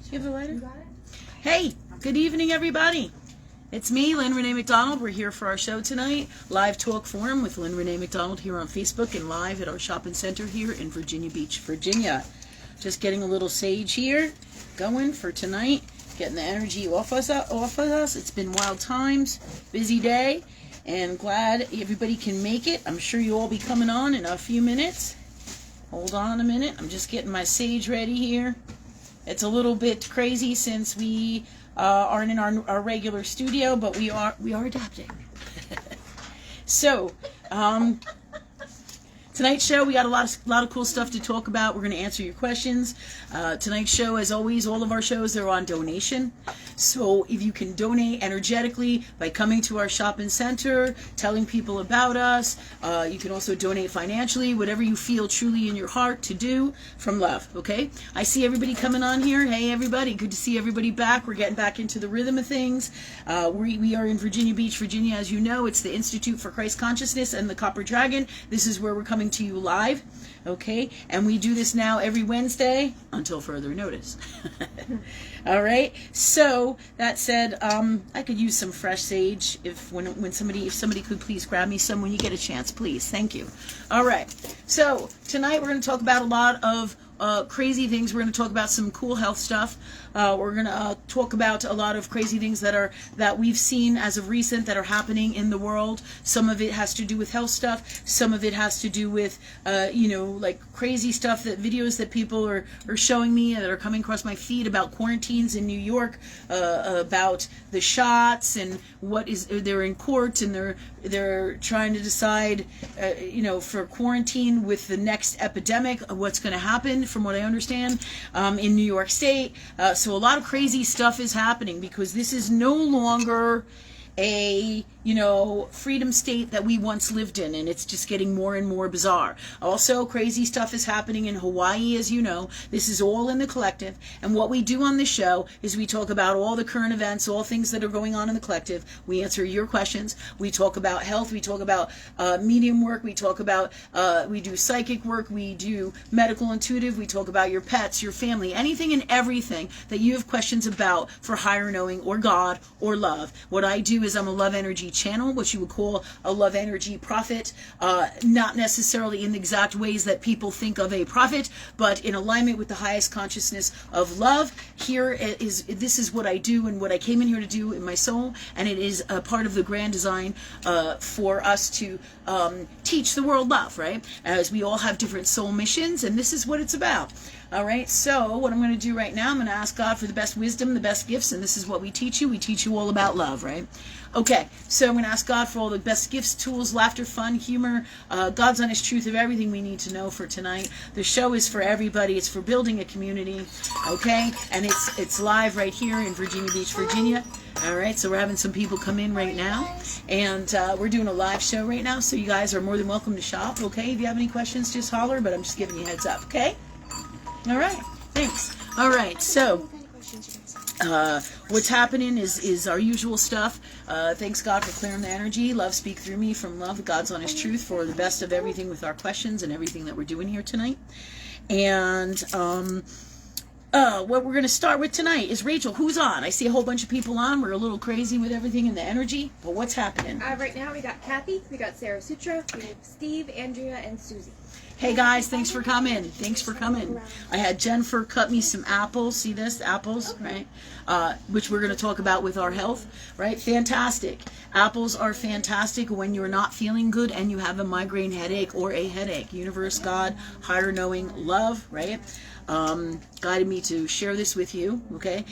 Do you have a lighter? Hey, good evening, everybody. It's me, Lynn Rene MacDonald. We're here for our show tonight. Live talk forum with Lynn Rene MacDonald here on Facebook and live at our shopping center here in Virginia Beach, Virginia. Just getting a little sage here going for tonight. Getting the energy off us. It's been wild times, busy day, and glad everybody can make it. I'm sure you'll all be coming on in a few minutes. Hold on a minute. I'm just getting my sage ready here. It's a little bit crazy since we aren't in our regular studio, but we are adapting. So, tonight's show, we got a lot of cool stuff to talk about. We're going to answer your questions. Tonight's show, as always, all of our shows, they're on donation. So if you can donate energetically by coming to our shopping center, telling people about us, you can also donate financially, whatever you feel truly in your heart to do from love, okay? I see everybody coming on here. Hey, everybody. Good to see everybody back. We're getting back into the rhythm of things. We are in Virginia Beach, Virginia. As you know, it's the Institute for Christ Consciousness and the Copper Dragon. This is where we're coming to you live, okay? And we do this now every Wednesday until further notice. All right. So that said, I could use some fresh sage if somebody could please grab me some when you get a chance, please. Thank you. All right. So tonight we're going to talk about a lot of crazy things. We're going to talk about some cool health stuff. We're going to talk about a lot of crazy things that we've seen as of recent that are happening in the world. Some of it has to do with health stuff. Some of it has to do with, like crazy stuff, that videos that people are showing me that are coming across my feed about quarantines in New York, about the shots and they're in court and they're trying to decide, for quarantine with the next epidemic, what's going to happen, from what I understand, in New York State. So a lot of crazy stuff is happening because this is no longer a freedom state that we once lived in, and it's just getting more and more bizarre. Also, crazy stuff is happening in Hawaii, as you know. This is all in the collective, and what we do on this show is we talk about all the current events, all things that are going on in the collective. We answer your questions. We talk about health. We talk about medium work. We talk about we do psychic work. We do medical intuitive. We talk about your pets, your family, anything and everything that you have questions about for higher knowing or God or love. What I do is I'm a love energy channel, what you would call a love energy prophet, not necessarily in the exact ways that people think of a prophet, but in alignment with the highest consciousness of love. This is what I do and what I came in here to do in my soul, and it is a part of the grand design for us to teach the world love, right? As we all have different soul missions, and this is what it's about. All right, so what I'm going to do right now, I'm going to ask God for the best wisdom, the best gifts, and this is what we teach you. We teach you all about love, right? Okay, so I'm going to ask God for all the best gifts, tools, laughter, fun, humor, God's honest truth of everything we need to know for tonight. The show is for everybody. It's for building a community, okay? And it's live right here in Virginia Beach, Virginia. All right, so we're having some people come in right now, and we're doing a live show right now, so you guys are more than welcome to shop, okay? If you have any questions, just holler, but I'm just giving you a heads up, okay? All right, thanks. All right, so what's happening is our usual stuff. Thanks God for clearing the energy. Love speak through me from love, God's honest truth, for the best of everything with our questions and everything that we're doing here tonight. And what we're going to start with tonight is Rachel. Who's on? I see a whole bunch of people on. We're a little crazy with everything and the energy, but what's happening? Right now we got Kathy, we got Sarah Sutra, we have Steve, Andrea, and Susie. Hey guys, thanks for coming. Thanks for coming. I had Jennifer cut me some apples. See this? Apples, right? Which we're going to talk about with our health, right? Fantastic. Apples are fantastic when you're not feeling good and you have a migraine headache or a headache. Universe, God, higher knowing, love, right? Guided me to share this with you, okay?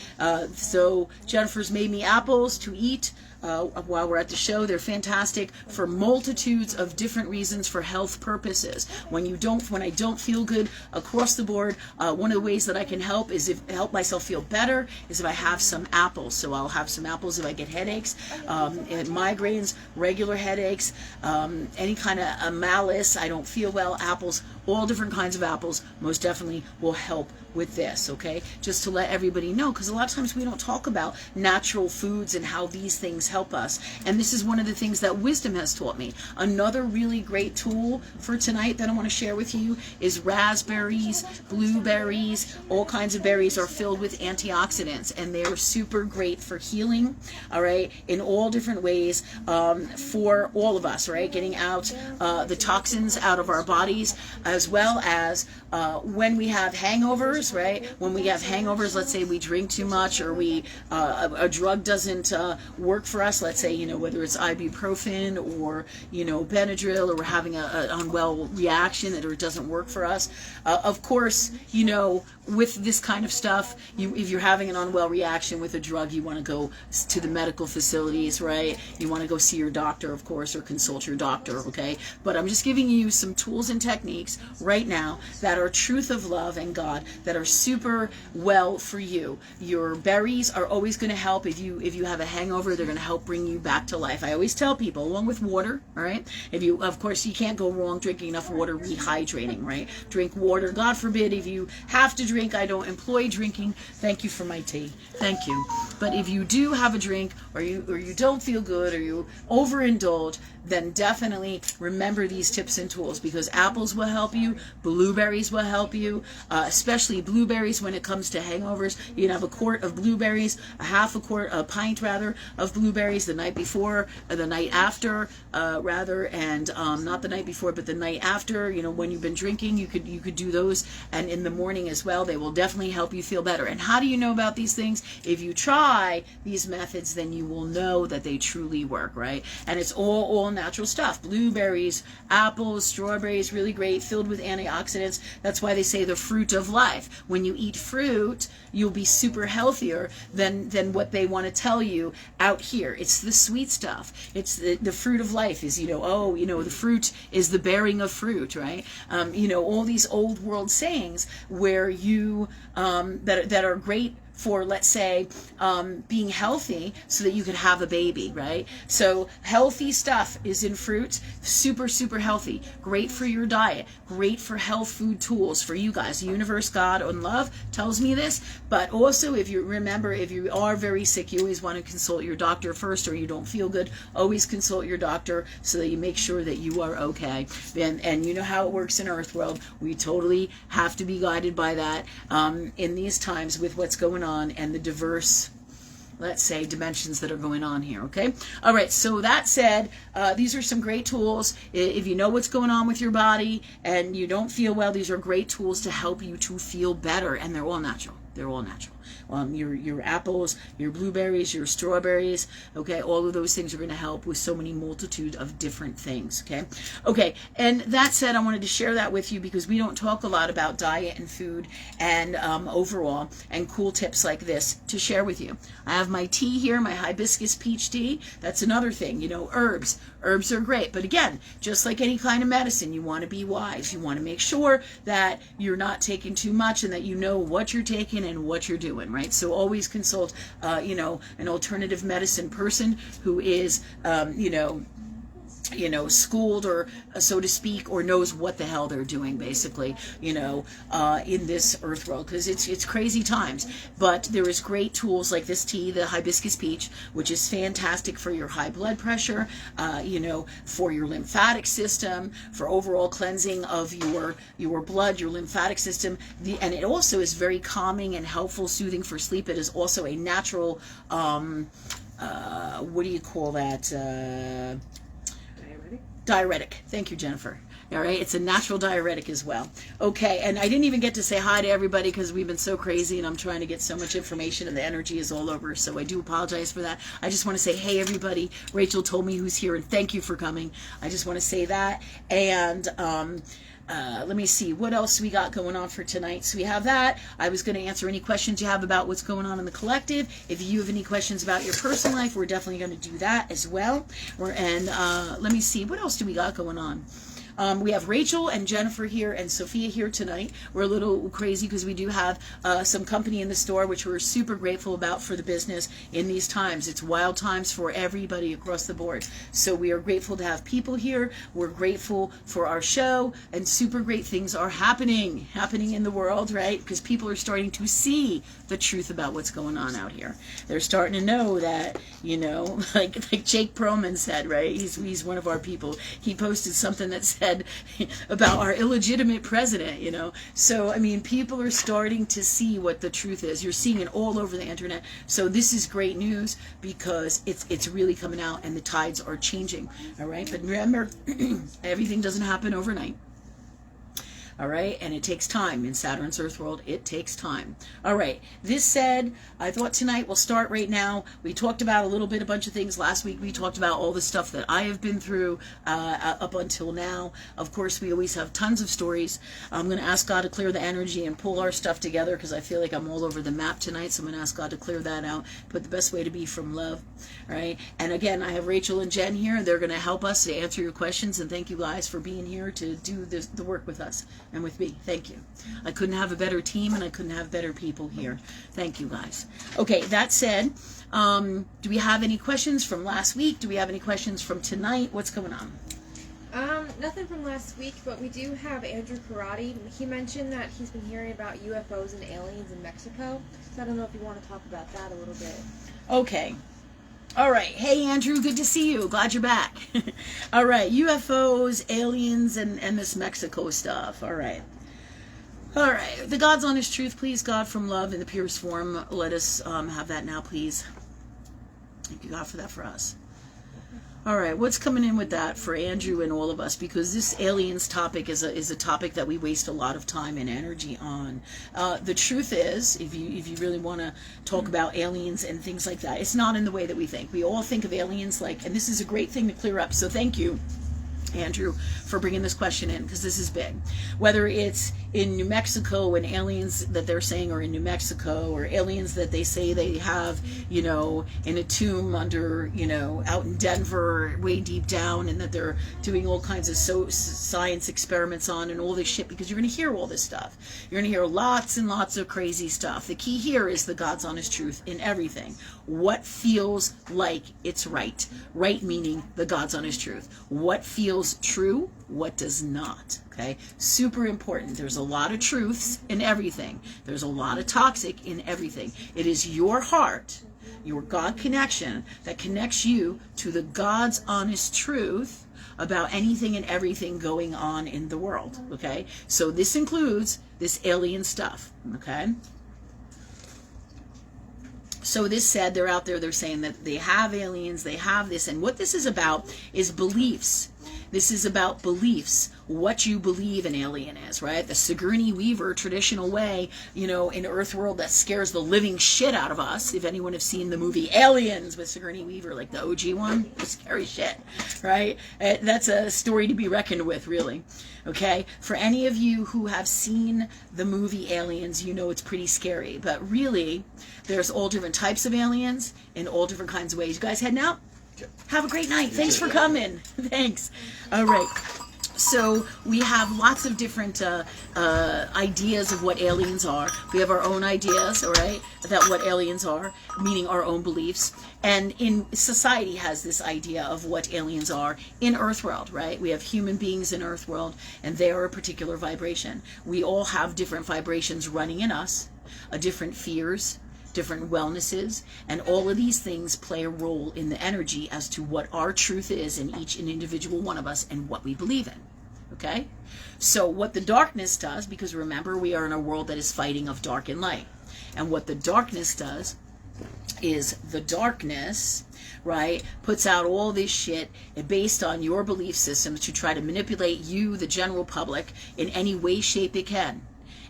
So Jennifer's made me apples to eat while we're at the show. They're fantastic for multitudes of different reasons for health purposes. When I don't feel good across the board, one of the ways that I can help help myself feel better is if I have some apples. So I'll have some apples if I get headaches, migraines, regular headaches, any kind of malice, I don't feel well, apples, all different kinds of apples most definitely will help with this, okay? Just to let everybody know, because a lot of times we don't talk about natural foods and how these things help us. And this is one of the things that wisdom has taught me. Another really great tool for tonight that I want to share with you is raspberries, blueberries, all kinds of berries are filled with antioxidants, and they're super great for healing, all right, in all different ways, for all of us, right? Getting out the toxins out of our bodies, as well as when we have hangovers, right? When we have hangovers, let's say we drink too much, or we a drug doesn't work for us, let's say, whether it's ibuprofen or, Benadryl, or we're having an unwell reaction or it doesn't work for us. Of course, with this kind of stuff, if you're having an unwell reaction with a drug, you want to go to the medical facilities, right? You want to go see your doctor, of course, or consult your doctor, okay? But I'm just giving you some tools and techniques right now that are truth of love and God, that are super well for you. Your berries are always going to help. If you have a hangover, they're going to help bring you back to life. I always tell people, along with water, all right? Of course, you can't go wrong drinking enough water, rehydrating, right? Drink water. God forbid, if you have to drink, I don't employ drinking. Thank you for my tea. Thank you. But if you do have a drink, or you don't feel good, or you overindulge, then definitely remember these tips and tools, because apples will help you, blueberries will help you, especially blueberries when it comes to hangovers. You can have a quart of blueberries, a pint rather, of blueberries the night before, or the night after, and not the night before, but the night after. When you've been drinking, you could do those, and in the morning as well. They will definitely help you feel better. And how do you know about these things? If you try these methods, then you will know that they truly work, right? And it's all natural stuff. Blueberries, apples, strawberries, really great, filled with antioxidants. That's why they say the fruit of life. When you eat fruit, you'll be super healthier than what they want to tell you out here. It's the sweet stuff. It's the fruit of life is, the fruit is the bearing of fruit, right? All these old world sayings where that are great for, let's say, being healthy so that you could have a baby, right? So healthy stuff is in fruit, super, super healthy, great for your diet, great for health food tools for you guys. The universe, God, and love tells me this. But also, if you are very sick, you always want to consult your doctor first, or you don't feel good, always consult your doctor so that you make sure that you are okay. And you know how it works in Earth World. We totally have to be guided by that in these times with what's going on and the diverse, let's say, dimensions that are going on here, okay? All right, so that said, these are some great tools. If you know what's going on with your body and you don't feel well, these are great tools to help you to feel better, and they're all natural. They're all natural. Your apples, your blueberries, your strawberries, okay, all of those things are going to help with so many multitude of different things, okay, and that said, I wanted to share that with you because we don't talk a lot about diet and food and overall, and cool tips like this to share with you. I have my tea here, my hibiscus peach tea. That's another thing, herbs are great, but again, just like any kind of medicine, you want to be wise. You want to make sure that you're not taking too much and that you know what you're taking and what you're doing, right? So always consult, an alternative medicine person who is, schooled, or so to speak, or knows what the hell they're doing, basically, in this earth world, because it's crazy times. But there is great tools like this tea, the hibiscus peach, which is fantastic for your high blood pressure, for your lymphatic system, for overall cleansing of your blood, your lymphatic system, and it also is very calming and helpful, soothing for sleep. It is also a natural, what do you call that? Diuretic. Thank you, Jennifer. All right, it's a natural diuretic as well. Okay, and I didn't even get to say hi to everybody because we've been so crazy and I'm trying to get so much information and the energy is all over, so I do apologize for that. I just want to say, hey, everybody, Rachel told me who's here, and thank you for coming. I just want to say that, and let me see, what else we got going on for tonight? So we have that. I was going to answer any questions you have about what's going on in the collective. If you have any questions about your personal life, we're definitely going to do that as well. Let me see, what else do we got going on? We have Rachel and Jennifer here and Sophia here tonight. We're a little crazy because we do have some company in the store, which we're super grateful about for the business in these times. It's wild times for everybody across the board. So we are grateful to have people here. We're grateful for our show, and super great things are happening in the world, right? Because people are starting to see the truth about what's going on out here. They're starting to know that, like Jake Perlman said, right? He's one of our people. He posted something that said about our illegitimate president, So, I mean, people are starting to see what the truth is. You're seeing it all over the internet. So this is great news because it's really coming out and the tides are changing, all right? But remember, everything doesn't happen overnight. All right, and it takes time. In Saturn's Earth world, it takes time. All right, this said, I thought tonight we'll start right now. We talked about a bunch of things last week. We talked about all the stuff that I have been through up until now. Of course, we always have tons of stories. I'm going to ask God to clear the energy and pull our stuff together because I feel like I'm all over the map tonight. So I'm going to ask God to clear that out. But the best way to be from love, right? And again, I have Rachel and Jen here. They're going to help us to answer your questions. And thank you guys for being here to do the work with us and with me. Thank you. I couldn't have a better team and I couldn't have better people here. Thank you guys. Okay, that said, do we have any questions from last week? Do we have any questions from tonight? What's going on? Nothing from last week, but we do have Andrew Karate. He mentioned that he's been hearing about UFOs and aliens in Mexico. So I don't know if you want to talk about that a little bit. Okay. All right. Hey, Andrew, good to see you. Glad you're back. All right. UFOs, aliens, and this Mexico stuff. All right. All right. The God's honest truth, please, God, from love in the purest form. Let us have that now, please. Thank you, God, for that for us. All right, what's coming in with that for Andrew and all of us? Because this aliens topic is a topic that we waste a lot of time and energy on. The truth is, if you really want to talk about aliens and things like that, it's not in the way that we think. We all think of aliens like, and this is a great thing to clear up. So thank you, Andrew, for bringing this question in, because this is big. Whether it's in New Mexico and aliens that they're saying are in New Mexico, or aliens that they say they have, in a tomb under, out in Denver, way deep down, and that they're doing all kinds of science experiments on and all this shit, because you're going to hear all this stuff. You're going to hear lots and lots of crazy stuff. The key here is the God's honest truth in everything. What feels like it's right. Right meaning the God's honest truth. What feels true, what does not. Okay, super important. There's a lot of truths in everything. There's a lot of toxic in everything. It is your heart, your God connection, that connects you to the God's honest truth about anything and everything going on in the world. Okay, so this includes this alien stuff. Okay. So this said, they're out there, they're saying that they have aliens, they have this, and what this is about is beliefs. This is about beliefs, what you believe an alien is, right? The Sigourney Weaver traditional way, in Earth world that scares the living shit out of us. If anyone have seen the movie Aliens with Sigourney Weaver, like the OG one, scary shit, right? That's a story to be reckoned with, really. Okay, for any of you who have seen the movie Aliens, it's pretty scary. But really, there's all different types of aliens in all different kinds of ways. You guys heading out? Have a great night. Thanks for coming. Thanks. All right. So we have lots of different ideas of what aliens are. We have our own ideas, all right, about what aliens are, meaning our own beliefs. And in society has this idea of what aliens are in Earthworld, right? We have human beings in Earthworld, and they are a particular vibration. We all have different vibrations running in us, different fears, different wellnesses, and all of these things play a role in the energy as to what our truth is in each and individual one of us and what we believe in. Okay? So what the darkness does, because remember, we are in a world that is fighting of dark and light. And what the darkness does is the darkness, right, puts out all this shit based on your belief systems to try to manipulate you, the general public, in any way, shape it can.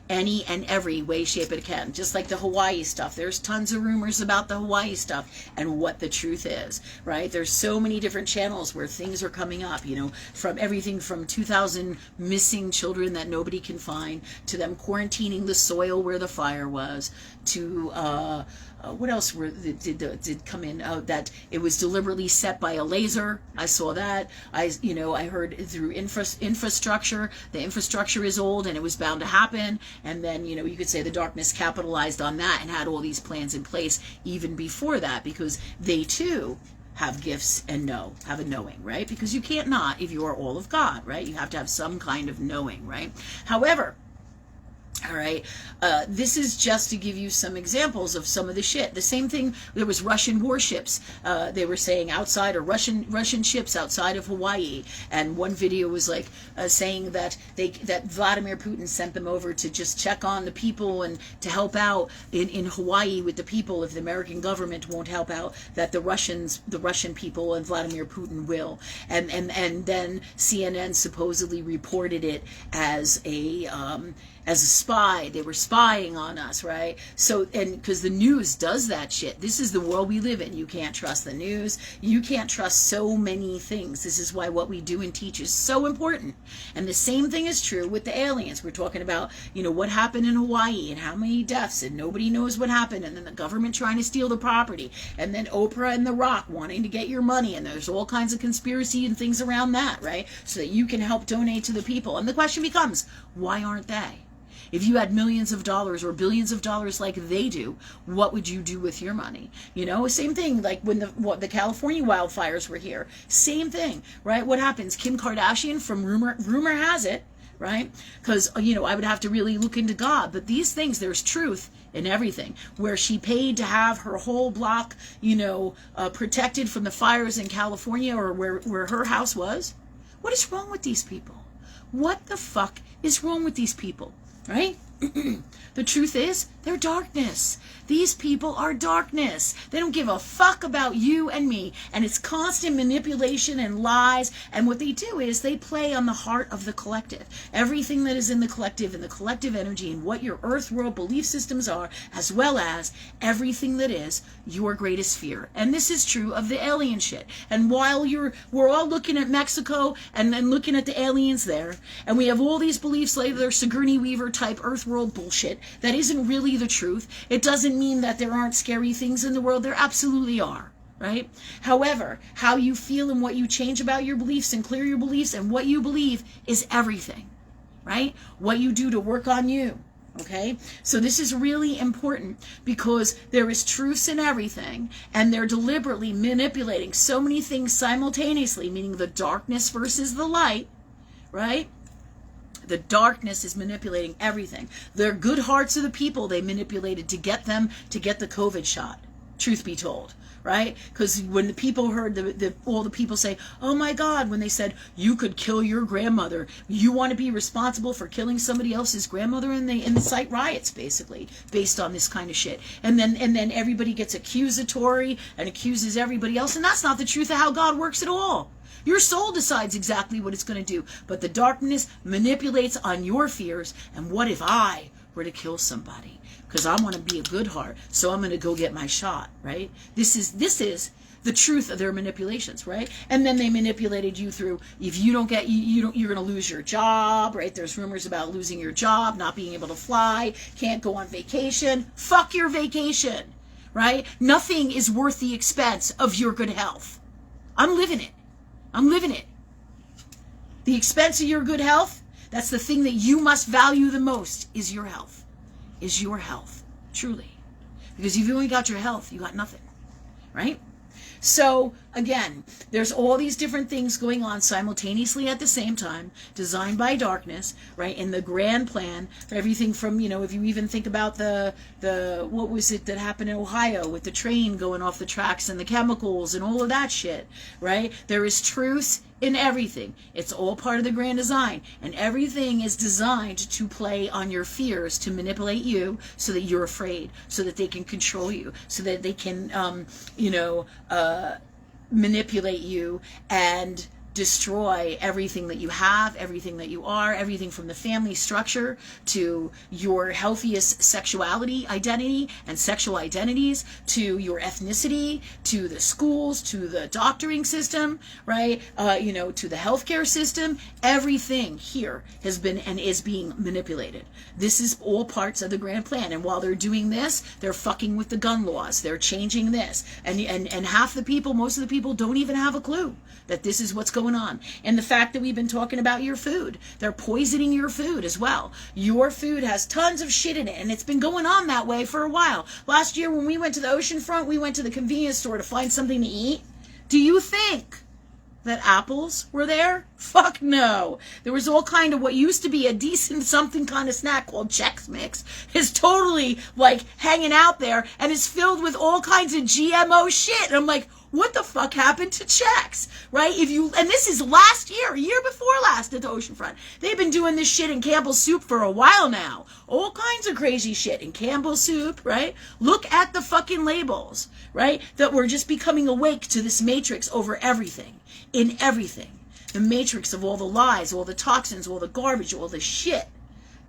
any and every way, shape, it can. Just like the Hawaii stuff. There's tons of rumors about the Hawaii stuff and what the truth is, right? There's so many different channels where things are coming up, from everything from 2,000 missing children that nobody can find, to them quarantining the soil where the fire was, to what else did come in? That it was deliberately set by a laser. I saw that. I heard through infrastructure. The infrastructure is old and it was bound to happen. And then, you could say the darkness capitalized on that and had all these plans in place even before that, because they too have gifts and have a knowing, right? Because you can't not if you are all of God, right? You have to have some kind of knowing, right? However, all right, this is just to give you some examples of some of the shit. The same thing, there was Russian warships, they were saying outside, or Russian ships outside of Hawaii, and one video was like saying that that Vladimir Putin sent them over to just check on the people and to help out in Hawaii with the people. If the American government won't help out, that the Russian people and Vladimir Putin will. And then CNN supposedly reported it as a spy. They were spying on us, right? So, and because the news does that shit. This is the world we live in. You can't trust the news. You can't trust so many things. This is why what we do and teach is so important. And the same thing is true with the aliens. We're talking about, what happened in Hawaii and how many deaths, and nobody knows what happened, and then the government trying to steal the property, and then Oprah and The Rock wanting to get your money, and there's all kinds of conspiracy and things around that, right? So that you can help donate to the people. And the question becomes, why aren't they? If you had millions of dollars or billions of dollars like they do, what would you do with your money? Same thing like when the California wildfires were here. Same thing, right? What happens? Kim Kardashian, from rumor has it, right? Because, I would have to really look into God. But these things, there's truth in everything. Where she paid to have her whole block, protected from the fires in California, or where her house was. What is wrong with these people? What the fuck is wrong with these people? Right? The truth is, they're darkness. These people are darkness. They don't give a fuck about you and me. And it's constant manipulation and lies. And what they do is they play on the heart of the collective. Everything that is in the collective and the collective energy and what your earth world belief systems are, as well as everything that is your greatest fear. And this is true of the alien shit. And while we're all looking at Mexico and then looking at the aliens there, and we have all these beliefs like they're Sigourney Weaver type earth world bullshit that isn't really the truth. It doesn't mean that there aren't scary things in the world. There absolutely are, right? However, how you feel and what you change about your beliefs and clear your beliefs and what you believe is everything, right? What you do to work on you, okay? So this is really important because there is truth in everything, and they're deliberately manipulating so many things simultaneously, meaning the darkness versus the light, right? The darkness is manipulating everything. Their good hearts of the people they manipulated to get them to get the COVID shot, truth be told, right? Because when the people heard all the people say, oh my God, when they said, you could kill your grandmother, you want to be responsible for killing somebody else's grandmother, and they incite riots, basically, based on this kind of shit. And then everybody gets accusatory and accuses everybody else, and that's not the truth of how God works at all. Your soul decides exactly what it's going to do, but the darkness manipulates on your fears. And what if I were to kill somebody? Because I want to be a good heart, so I'm going to go get my shot, right? This is the truth of their manipulations, right? And then they manipulated you through, if you don't get, you're going to lose your job, right? There's rumors about losing your job, not being able to fly, can't go on vacation. Fuck your vacation, right? Nothing is worth the expense of your good health. I'm living it. The expense of your good health, that's the thing that you must value the most, is your health. Truly. Because if you only got your health, you got nothing, right? So, again, there's all these different things going on simultaneously at the same time, designed by darkness, right, in the grand plan, everything from, if you even think about the what was it that happened in Ohio with the train going off the tracks and the chemicals and all of that shit, right? There is truth in everything. It's all part of the grand design, and everything is designed to play on your fears, to manipulate you so that you're afraid, so that they can control you, so that they can manipulate you and destroy everything that you have, everything that you are, everything from the family structure to your healthiest sexuality identity and sexual identities, to your ethnicity, to the schools, to the doctoring system, right? To the healthcare system. Everything here has been and is being manipulated. This is all parts of the grand plan. And while they're doing this, they're fucking with the gun laws. They're changing this. And half the people, most of the people don't even have a clue that this is what's going on. And the fact that we've been talking about your food, they're poisoning your food as well. Your food has tons of shit in it, and it's been going on that way for a while. Last year when we went to the ocean front, we went to the convenience store to find something to eat. Do you think that apples were there? Fuck no. There was all kind of what used to be a decent something kind of snack called Chex Mix is totally like hanging out there and is filled with all kinds of GMO shit. And I'm like, what the fuck happened to Chex? Right? And this is last year, a year before last at the oceanfront. They've been doing this shit in Campbell's soup for a while now. All kinds of crazy shit in Campbell's soup, right? Look at the fucking labels, right? That we're just becoming awake to this matrix over everything, in everything. The matrix of all the lies, all the toxins, all the garbage, all the shit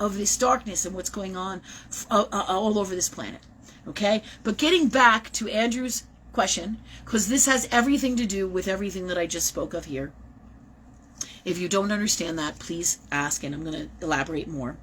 of this darkness and what's going on all over this planet. Okay? But getting back to Andrew's question, because this has everything to do with everything that I just spoke of here. If you don't understand that, please ask, and I'm going to elaborate more.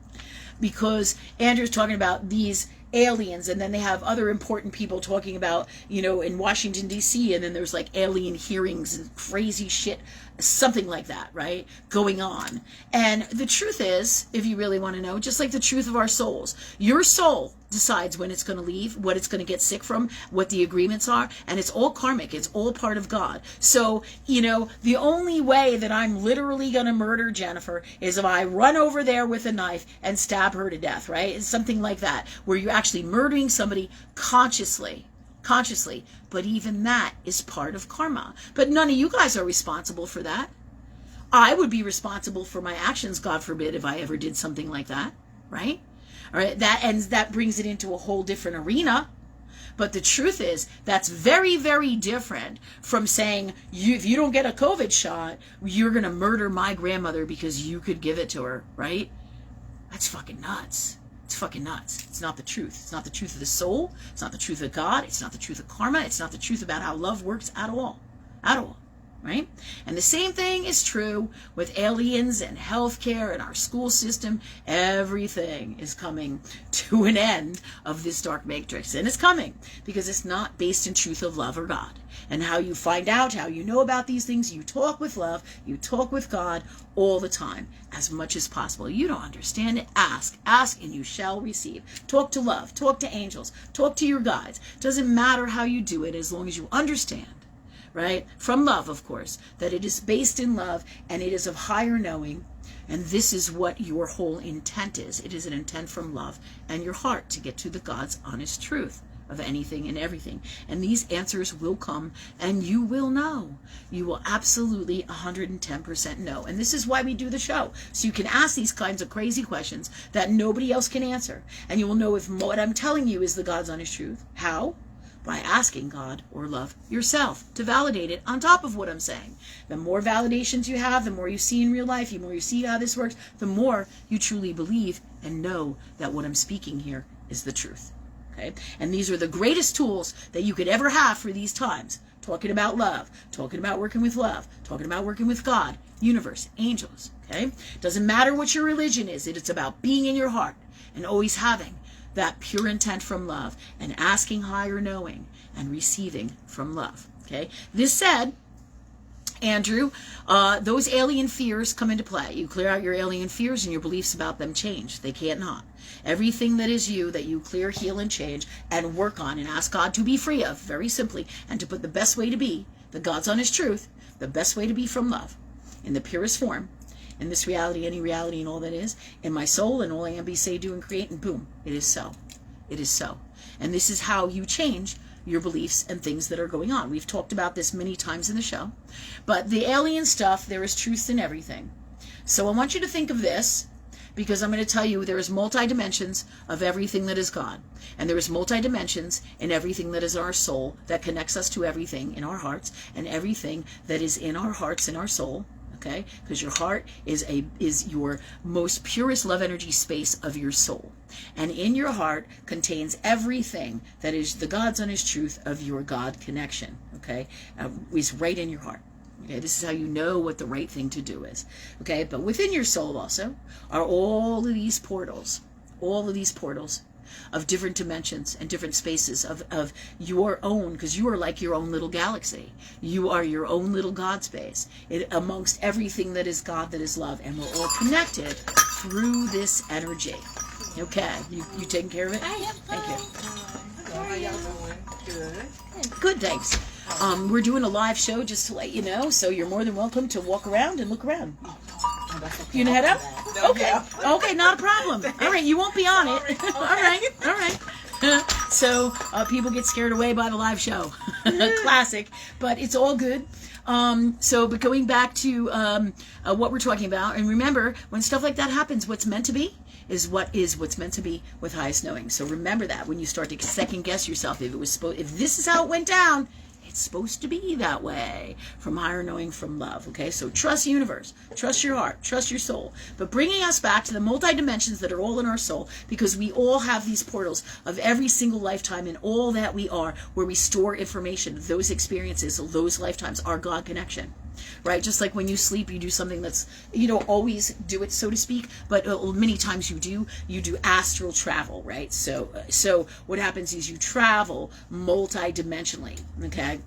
Because Andrew's talking about these aliens, and then they have other important people talking about, in Washington, D.C., and then there's like alien hearings and crazy shit, something like that, right, going on. And the truth is, if you really want to know, just like the truth of our souls, your soul decides when it's going to leave, what it's going to get sick from, what the agreements are, and it's all karmic. It's all part of God. So, the only way that I'm literally going to murder Jennifer is if I run over there with a knife and stab her to death, right? It's something like that, where you're actually murdering somebody consciously, but even that is part of karma. But none of you guys are responsible for that. I would be responsible for my actions, God forbid, if I ever did something like that, right? All right, that brings it into a whole different arena. But the truth is, that's very, very different from saying, if you don't get a COVID shot, you're going to murder my grandmother because you could give it to her, right? That's fucking nuts. It's fucking nuts. It's not the truth. It's not the truth of the soul. It's not the truth of God. It's not the truth of karma. It's not the truth about how love works at all. At all. Right? And the same thing is true with aliens and healthcare and our school system. Everything is coming to an end of this dark matrix. And it's coming because it's not based in truth of love or God. And how you find out, how you know about these things, you talk with love, you talk with God all the time, as much as possible. You don't understand it? Ask and you shall receive. Talk to love, talk to angels, talk to your guides. Doesn't matter how you do it as long as you understand. Right? From love, of course, that it is based in love and it is of higher knowing. And this is what your whole intent is. It is an intent from love and your heart to get to the God's honest truth of anything and everything. And these answers will come and you will know. You will absolutely 110% know. And this is why we do the show. So you can ask these kinds of crazy questions that nobody else can answer. And you will know if what I'm telling you is the God's honest truth. How? By asking God or love yourself to validate it on top of what I'm saying. The more validations you have, the more you see in real life, the more you see how this works, the more you truly believe and know that what I'm speaking here is the truth. Okay? And these are the greatest tools that you could ever have for these times. Talking about love, talking about working with love, talking about working with God, universe, angels. Okay? Doesn't matter what your religion is. It's about being in your heart and always having that pure intent from love and asking higher knowing and receiving from love. Okay. This said, Andrew, those alien fears come into play. You clear out your alien fears and your beliefs about them change. They can't not. Everything that is you that you clear, heal, and change and work on and ask God to be free of, very simply, and to put the best way to be, the God's honest truth, the best way to be from love, in the purest form, in this reality, any reality, and all that is, in my soul, and all I am, be, say, do, and create, and boom, it is so. It is so. And this is how you change your beliefs and things that are going on. We've talked about this many times in the show. But the alien stuff, there is truth in everything. So I want you to think of this, because I'm going to tell you there is multi-dimensions of everything that is God. And there is multi-dimensions in everything that is our soul that connects us to everything in our hearts, and everything that is in our hearts and our soul okay? Because your heart is your most purest love energy space of your soul. And in your heart contains everything that is the God's honest truth of your God connection, okay? Is right in your heart. Okay, this is how you know what the right thing to do is. Okay, but within your soul also are all of these portals of different dimensions and different spaces of your own, because you are like your own little galaxy. You are your own little God space amongst everything that is God, that is love, and we're all connected through this energy. Okay, you taking care of it? I have fun. Thank you. Hello, how y'all doing? Good. Good, thanks. We're doing a live show, just to let you know, so you're more than welcome to walk around and look around. Oh, that's okay. You gonna head up? Okay. Yeah. Okay, not a problem. All right, you won't be on it. All right. So people get scared away by the live show. Classic, but it's all good. But going back to what we're talking about, and remember, when stuff like that happens, what's meant to be is what's meant to be with highest knowing. So remember that when you start to second guess yourself, if this is how it went down, it's supposed to be that way, from higher knowing, from love. Okay, so trust the universe, trust your heart, trust your soul, but bringing us back to the multi-dimensions that are all in our soul, because we all have these portals of every single lifetime and all that we are, where we store information. Those experiences, those lifetimes, are God connection. Right, just like when you sleep, you do something that's, you don't always do it, so to speak, but many times you do astral travel, right? So what happens is you travel multi-dimensionally, okay?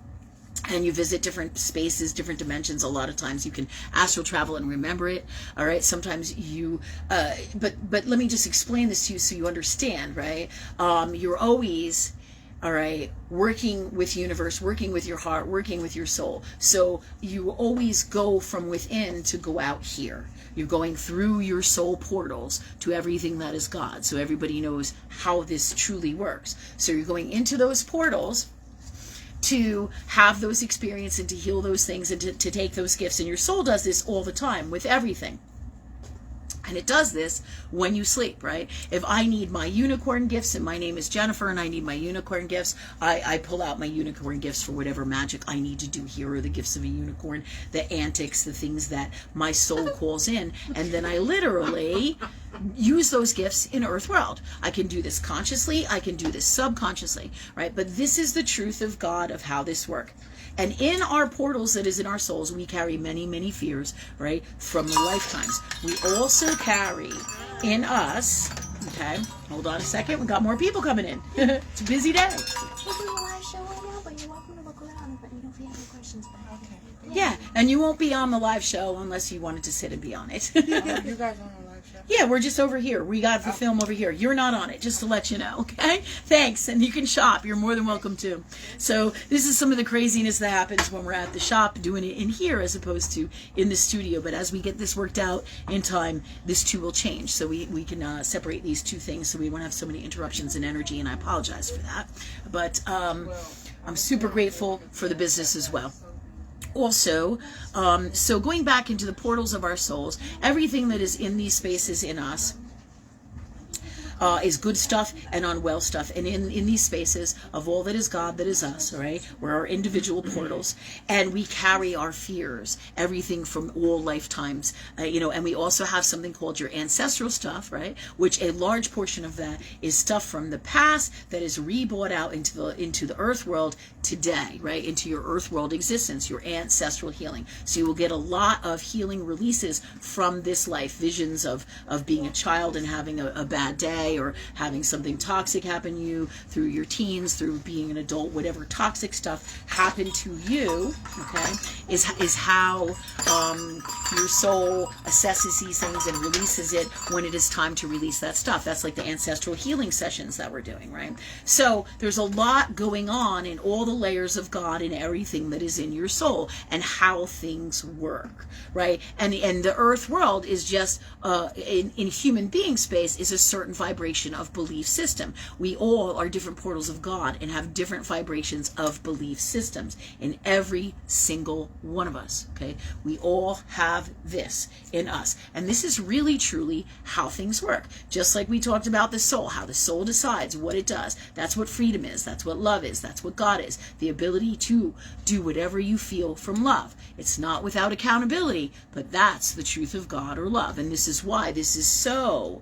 And you visit different spaces, different dimensions. A lot of times you can astral travel and remember it. All right. Sometimes you, but let me just explain this to you so you understand, right? You're always, all right, working with universe, working with your heart, working with your soul. So you always go from within to go out here. You're going through your soul portals to everything that is God. So everybody knows how this truly works. So you're going into those portals to have those experiences and to heal those things and to take those gifts. And your soul does this all the time with everything. And it does this when you sleep, right? If I need my unicorn gifts, and my name is Jennifer, and I need my unicorn gifts, I pull out my unicorn gifts for whatever magic I need to do. Here are the gifts of a unicorn, the antics, the things that my soul calls in. And then I literally use those gifts in Earth World. I can do this consciously, I can do this subconsciously, right? But this is the truth of God, of how this works. And in our portals that is in our souls, we carry many, many fears, right, from the lifetimes. We also carry in us, okay, hold on a second, we got more people coming in. It's a busy day. We're doing a live show right now, but you're welcome to look around and let me know if you have any questions. Okay. Yeah, and you won't be on the live show unless you wanted to sit and be on it. You guys on a live show? Yeah, we're just over here. We got the film over here. You're not on it, just to let you know, okay? Thanks, and you can shop. You're more than welcome to. So this is some of the craziness that happens when we're at the shop doing it in here as opposed to in the studio. But as we get this worked out in time, this too will change. So we can separate these two things so we won't have so many interruptions in energy, and I apologize for that. But I'm super grateful for the business as well. Also, so going back into the portals of our souls, everything that is in these spaces in us is good stuff and unwell stuff. And in these spaces of all that is God, that is us, all right, we're our individual portals, and we carry our fears, everything from all lifetimes, and we also have something called your ancestral stuff, right, which a large portion of that is stuff from the past that is rebrought out into the earth world today, right, into your earth world existence, your ancestral healing. So you will get a lot of healing releases from this life, visions of being a child and having a bad day, or having something toxic happen to you through your teens, through being an adult, whatever toxic stuff happened to you, okay, is how your soul assesses these things and releases it when it is time to release that stuff. That's like the ancestral healing sessions that we're doing, right? So there's a lot going on in all the layers of God and everything that is in your soul and how things work, right? And the earth world is just in human being space is a certain vibration. vibration of belief system. We all are different portals of God and have different vibrations of belief systems in every single one of us, okay? We all have this in us. And this is really, truly how things work. Just like we talked about the soul, how the soul decides what it does. That's what freedom is. That's what love is. That's what God is. The ability to do whatever you feel from love. It's not without accountability, but that's the truth of God or love. And this is why this is so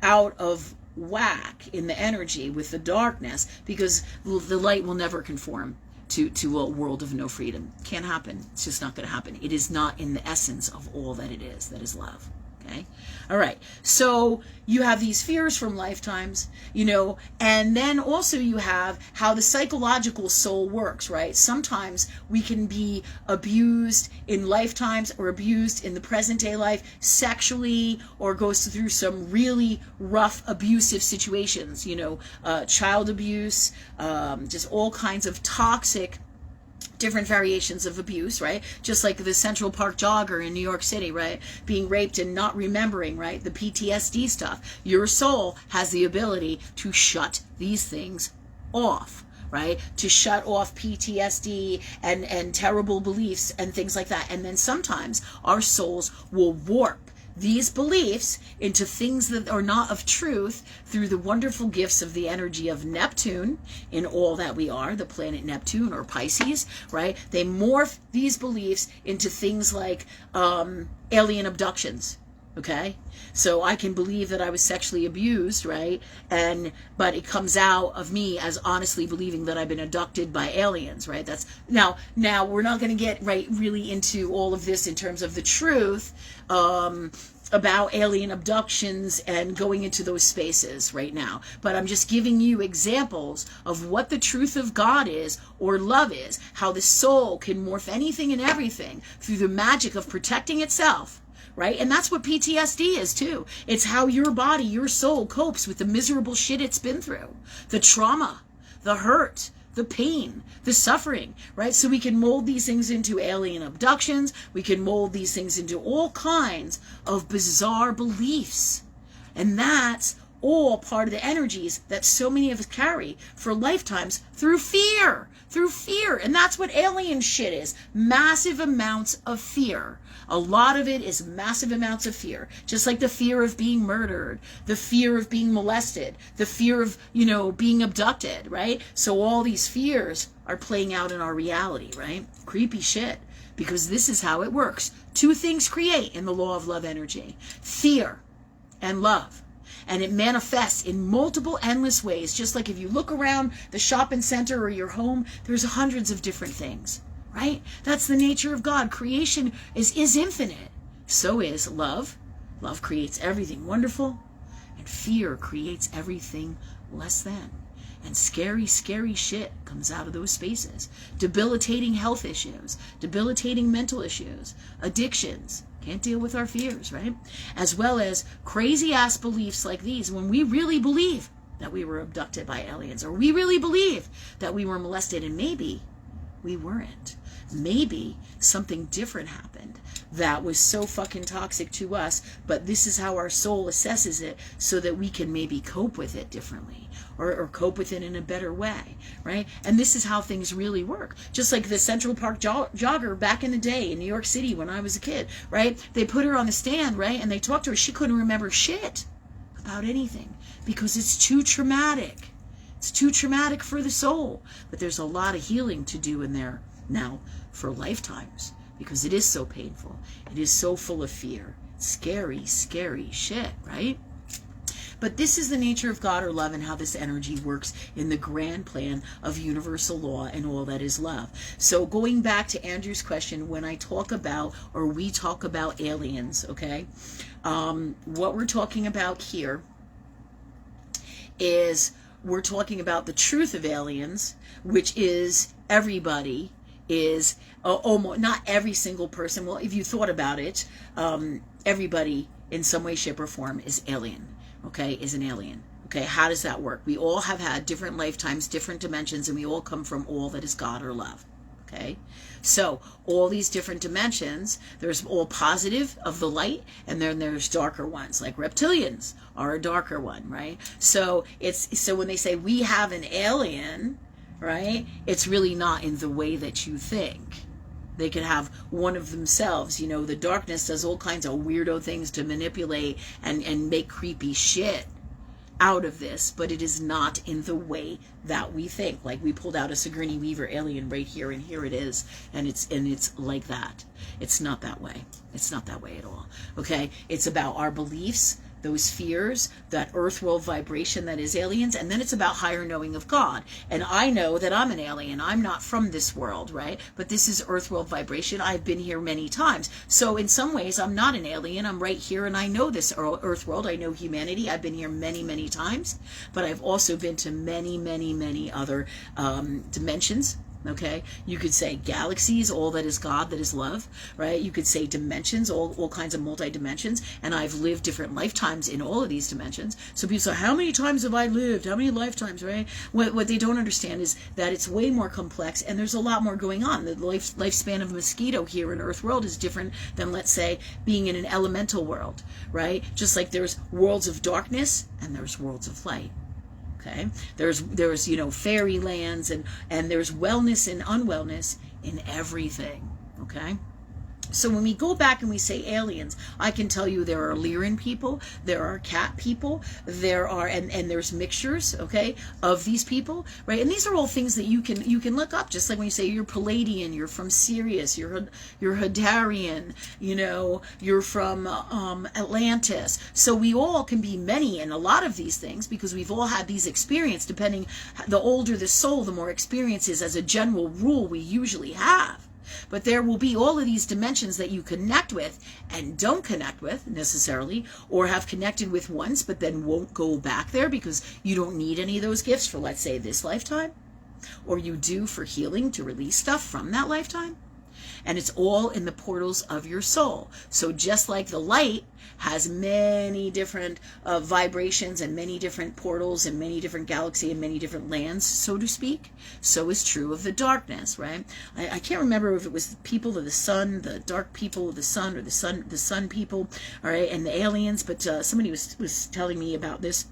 out of whack in the energy with the darkness, because the light will never conform to a world of no freedom. Can't happen. It's just not going to happen. It is not in the essence of all that it is. That is love. Okay. All right. So you have these fears from lifetimes, and then also you have how the psychological soul works, right? Sometimes we can be abused in lifetimes or abused in the present day life sexually, or goes through some really rough abusive situations, child abuse, just all kinds of toxic different variations of abuse, right? Just like the Central Park jogger in New York City, right? Being raped and not remembering, right? The PTSD stuff. Your soul has the ability to shut these things off, right? To shut off PTSD and terrible beliefs and things like that. And then sometimes our souls will warp these beliefs into things that are not of truth through the wonderful gifts of the energy of Neptune in all that we are, the planet Neptune or Pisces, right? They morph these beliefs into things like alien abductions, okay? So I can believe that I was sexually abused, right? But it comes out of me as honestly believing that I've been abducted by aliens, right? That's now we're not going to get really into all of this in terms of the truth about alien abductions and going into those spaces right now. But I'm just giving you examples of what the truth of God is or love is, how the soul can morph anything and everything through the magic of protecting itself. Right? And that's what PTSD is too. It's how your body, your soul copes with the miserable shit it's been through. The trauma, the hurt, the pain, the suffering, right? So we can mold these things into alien abductions. We can mold these things into all kinds of bizarre beliefs. And that's all part of the energies that so many of us carry for lifetimes through fear. Through fear. And that's what alien shit is. Massive amounts of fear. A lot of it is massive amounts of fear. Just like the fear of being murdered, the fear of being molested, the fear of, being abducted, right? So all these fears are playing out in our reality, right? Creepy shit. Because this is how it works. Two things create in the law of love energy. Fear and love. And it manifests in multiple, endless ways. Just like if you look around the shopping center or your home, there's hundreds of different things, right? That's the nature of God. Creation is infinite. So is love. Love creates everything wonderful. And fear creates everything less than. And scary, scary shit comes out of those spaces. Debilitating health issues, debilitating mental issues, addictions. Can't deal with our fears, right? As well as crazy ass beliefs like these when we really believe that we were abducted by aliens, or we really believe that we were molested, and maybe we weren't. Maybe something different happened that was so fucking toxic to us, but this is how our soul assesses it so that we can maybe cope with it differently or cope with it in a better way, right? And this is how things really work. Just like the Central Park jogger back in the day in New York City when I was a kid, right? They put her on the stand, right? And they talked to her. She couldn't remember shit about anything because it's too traumatic. It's too traumatic for the soul. But there's a lot of healing to do in there now for lifetimes because it is so painful. It is so full of fear. Scary, scary shit, right? But this is the nature of God or love and how this energy works in the grand plan of universal law and all that is love. So going back to Andrew's question, when I talk about or we talk about aliens, okay, what we're talking about here is we're talking about the truth of aliens, which is everybody is almost, not every single person. Well, if you thought about it, everybody in some way, shape, or form is alien. Okay, is an alien. Okay, how does that work? We all have had different lifetimes, different dimensions, and we all come from all that is God or love. Okay, so all these different dimensions, there's all positive of the light, and then there's darker ones, like reptilians are a darker one, right? So so when they say we have an alien, right, it's really not in the way that you think. They could have one of themselves. You know, the darkness does all kinds of weirdo things to manipulate and make creepy shit out of this, but it is not in the way that we think. Like, we pulled out a Sigourney Weaver alien right here, and here it is, and it's like that. It's not that way. It's not that way at all. Okay? It's about our beliefs, those fears, that earth world vibration that is aliens, and then it's about higher knowing of God. And I know that I'm an alien. I'm not from this world, right? But this is earth world vibration. I've been here many times. So in some ways, I'm not an alien. I'm right here, and I know this earth world. I know humanity. I've been here many, many times. But I've also been to many, many, many other dimensions. Okay, you could say galaxies, all that is God, that is love, right? You could say dimensions, all kinds of multi-dimensions, and I've lived different lifetimes in all of these dimensions. So people say, how many times have I lived? How many lifetimes, right? What they don't understand is that it's way more complex, and there's a lot more going on. The lifespan of a mosquito here in Earth world is different than, let's say, being in an elemental world, right? Just like there's worlds of darkness, and there's worlds of light. Okay, there's you know, fairy lands, and there's wellness and unwellness in everything. Okay, so when we go back and we say aliens, I can tell you there are Lyran people, there are cat people, there are and there's mixtures, okay, of these people, right? And these are all things that you can look up. Just like when you say you're Palladian, you're from Sirius, you're Hadarian, you know, you're from Atlantis. So we all can be many in a lot of these things because we've all had these experiences. Depending, the older the soul, the more experiences as a general rule we usually have. But there will be all of these dimensions that you connect with and don't connect with necessarily, or have connected with once but then won't go back there because you don't need any of those gifts for, let's say, this lifetime, or you do for healing to release stuff from that lifetime. And it's all in the portals of your soul. So just like the light has many different vibrations and many different portals and many different galaxies and many different lands, so to speak, so is true of the darkness, right? I can't remember if it was the people of the sun, the dark people of the sun, or the sun people, all right, and the aliens, but somebody was telling me about this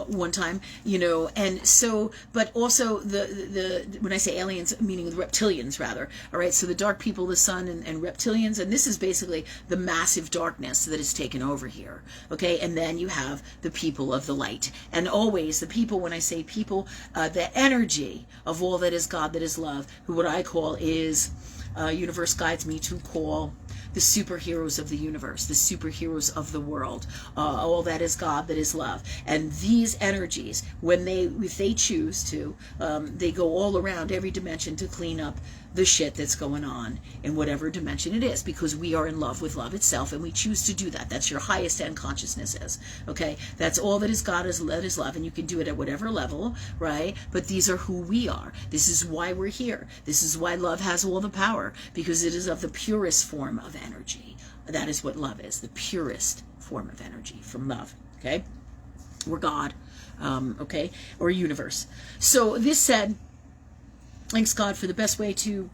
one time, you know, and so, but also the when I say aliens, meaning the reptilians rather, all right, so the dark people of the sun and reptilians, and this is basically the massive darkness that is taken over here, okay, and then you have the people of the light, and always the people, when I say people, the energy of all that is God, that is love, who what I call is, universe guides me to call the superheroes of the universe, the superheroes of the world, all that is God, that is love. And these energies, if they choose to, they go all around every dimension to clean up the shit that's going on in whatever dimension it is, because we are in love with love itself, and we choose to do that. That's your highest end consciousness is, okay? That's all that is God, that is love, and you can do it at whatever level, right? But these are who we are. This is why we're here. This is why love has all the power, because it is of the purest form of energy. That is what love is, the purest form of energy from love, okay? Or God, okay? Or universe. So this said, thanks God for the best way to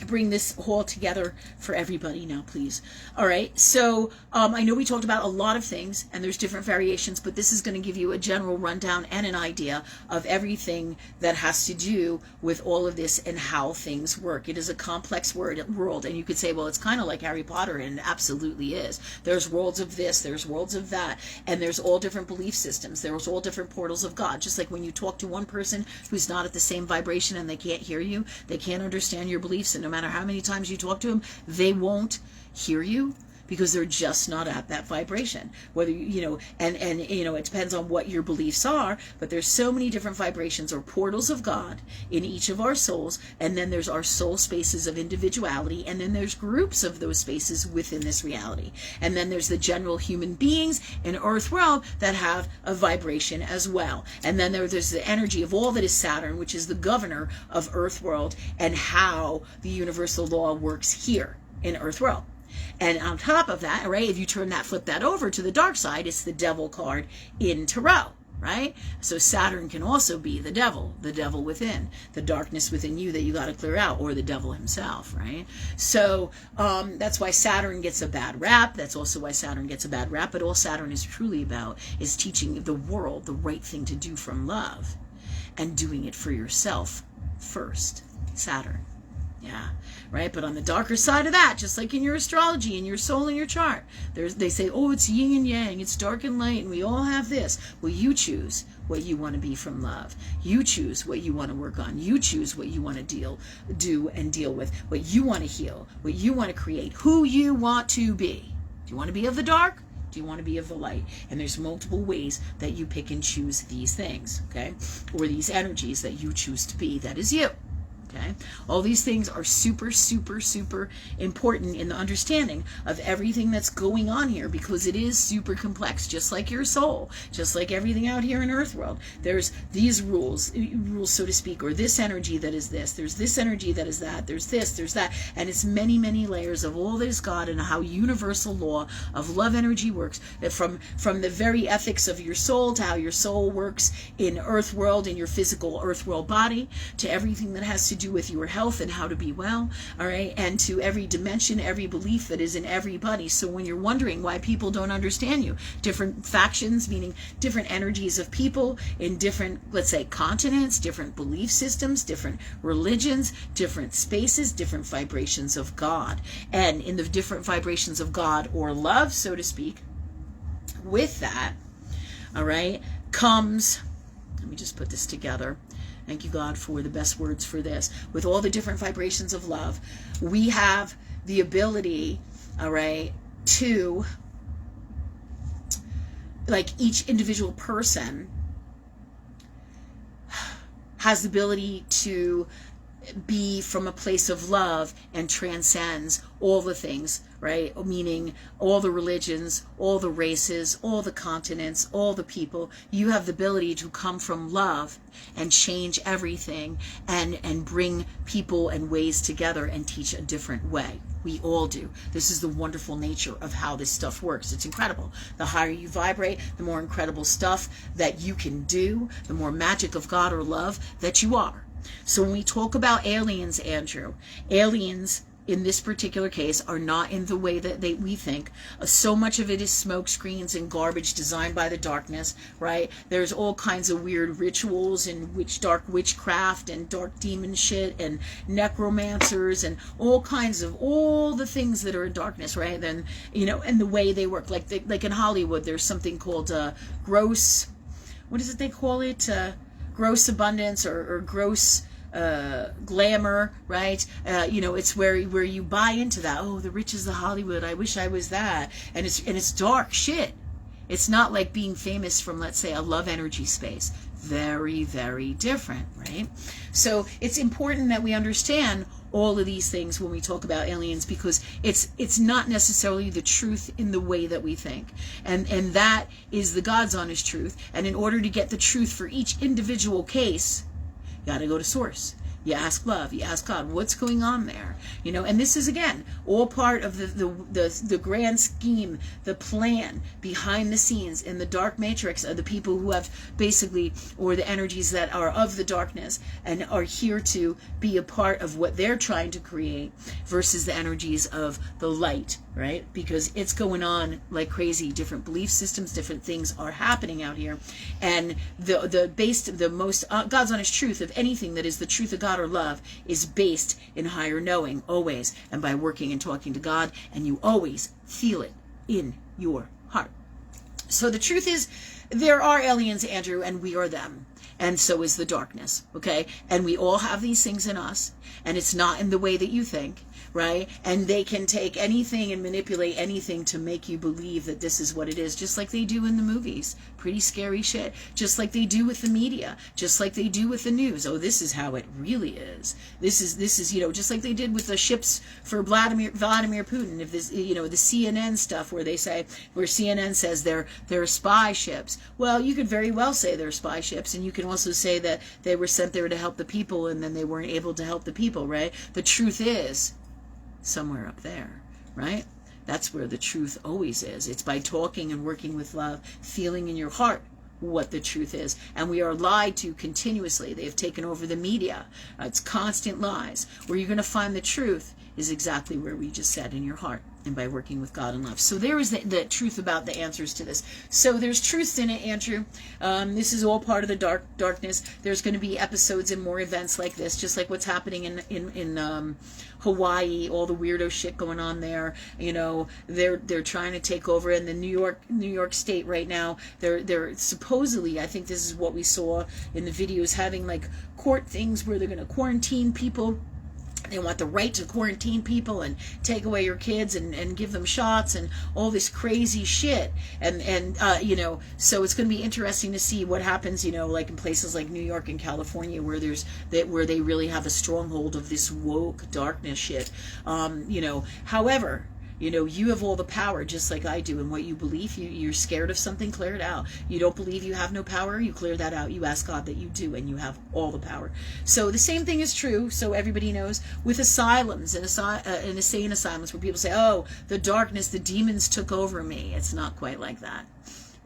bring this all together for everybody now, please. All right, so I know we talked about a lot of things, and there's different variations, but this is going to give you a general rundown and an idea of everything that has to do with all of this and how things work. It is a complex world, and you could say, well, it's kind of like Harry Potter, and it absolutely is. There's worlds of this, there's worlds of that, and there's all different belief systems. There's all different portals of God. Just like when you talk to one person who's not at the same vibration and they can't hear you, they can't understand your beliefs, and no matter how many times you talk to them, they won't hear you because they're just not at that vibration. Whether you know, and you know, it depends on what your beliefs are, but there's so many different vibrations or portals of God in each of our souls, and then there's our soul spaces of individuality, and then there's groups of those spaces within this reality, and then there's the general human beings in Earth world that have a vibration as well, and then there's the energy of all that is Saturn, which is the governor of Earth world, and how the universal law works here in Earth world. And on top of that, right, if you flip that over to the dark side, it's the devil card in Tarot. right? So Saturn can also be the devil within, the darkness within you that you got to clear out, or the devil himself, right? So that's why Saturn gets a bad rap. That's also why Saturn gets a bad rap. But all Saturn is truly about is teaching the world the right thing to do from love, and doing it for yourself first. Saturn. Yeah, right? But on the darker side of that, just like in your astrology, in your soul, in your chart, they say, oh, it's yin and yang, it's dark and light, and we all have this. Well, you choose what you want to be from love. You choose what you want to work on. You choose what you want to do and deal with, what you want to heal, what you want to create, who you want to be. Do you want to be of the dark? Do you want to be of the light? And there's multiple ways that you pick and choose these things, okay? Or these energies that you choose to be. That is you. Okay? All these things are super, super, super important in the understanding of everything that's going on here, because it is super complex, just like your soul, just like everything out here in Earth world. There's these rules, so to speak, or this energy that is this. There's this energy that is that. There's this, there's that. And it's many, many layers of all that is God and how universal law of love energy works. That from the very ethics of your soul to how your soul works in Earth world, in your physical Earth world body, to everything that has to do with your health and how to be well, all right, and to every dimension, every belief that is in everybody. So when you're wondering why people don't understand you, different factions, meaning different energies of people in different, let's say, continents, different belief systems, different religions, different spaces, different vibrations of God. And in the different vibrations of God or love, so to speak, with that, all right, comes, let me just put this together. Thank you, God, for the best words for this. With all the different vibrations of love, we have the ability, all right, to, like, each individual person has the ability to be from a place of love and transcends all the things, right? Meaning all the religions, all the races, all the continents, all the people. You have the ability to come from love and change everything and bring people and ways together and teach a different way. We all do. This is the wonderful nature of how this stuff works. It's incredible. The higher you vibrate, the more incredible stuff that you can do, the more magic of God or love that you are. So when we talk about aliens, Andrew, aliens in this particular case are not in the way that we think. So much of it is smoke screens and garbage designed by the darkness, right? There's all kinds of weird rituals and dark witchcraft and dark demon shit and necromancers and all kinds of all the things that are in darkness, right? Then, you know, and the way they work, like in Hollywood, there's something called gross, what is it they call it? Gross abundance or gross glamour, right? You know, it's where you buy into that. Oh, the riches of Hollywood. I wish I was that. And it's dark shit. It's not like being famous from, let's say, a love energy space. Very, very different, right? So it's important that we understand all of these things when we talk about aliens, because it's not necessarily the truth in the way that we think, and that is the God's honest truth. And in order to get the truth for each individual case, you got to go to source. You ask love, you ask God, what's going on there? You know, and this is, again, all part of the grand scheme, the plan behind the scenes in the dark matrix of the people who have basically, or the energies that are of the darkness and are here to be a part of what they're trying to create, versus the energies of the light, right? Because it's going on like crazy. Different belief systems, different things are happening out here. And the most God's honest truth of anything that is the truth of God or love is based in higher knowing, always, and by working and talking to God, and you always feel it in your heart. So the truth is, there are aliens, Andrew, and we are them. And so is the darkness, okay? And we all have these things in us, and it's not in the way that you think, right? And they can take anything and manipulate anything to make you believe that this is what it is, just like they do in the movies. Pretty scary shit. Just like they do with the media, just like they do with the news. Oh, this is how it really is. This is, you know, just like they did with the ships for Vladimir Putin. If this, you know, the CNN stuff where CNN says they're spy ships. Well, you could very well say they're spy ships, and you can also say that they were sent there to help the people and then they weren't able to help the people, right? The truth is somewhere up there, right? That's where the truth always is. It's by talking and working with love, feeling in your heart what the truth is. And we are lied to continuously. They have taken over the media. It's constant lies. Where you're going to find the truth is exactly where we just said, in your heart, and by working with God and love. So there is the truth about the answers to this. So there's truths in it, Andrew. This is all part of the darkness. There's going to be episodes and more events like this, just like what's happening in Hawaii, all the weirdo shit going on there. You know, they're trying to take over in the New York State right now. They're supposedly, I think this is what we saw in the videos, having like court things where they're going to quarantine people. They want the right to quarantine people and take away your kids and give them shots and all this crazy shit. And you know, so it's going to be interesting to see what happens, you know, like in places like New York and California where where they really have a stronghold of this woke darkness shit. You know, however, you know, you have all the power, just like I do, in what you believe. You're scared of something, clear it out. You don't believe you have no power, you clear that out. You ask God that you do, and you have all the power. So the same thing is true, so everybody knows, with asylums and insane asylums, where people say, oh, the darkness, the demons took over me. It's not quite like that.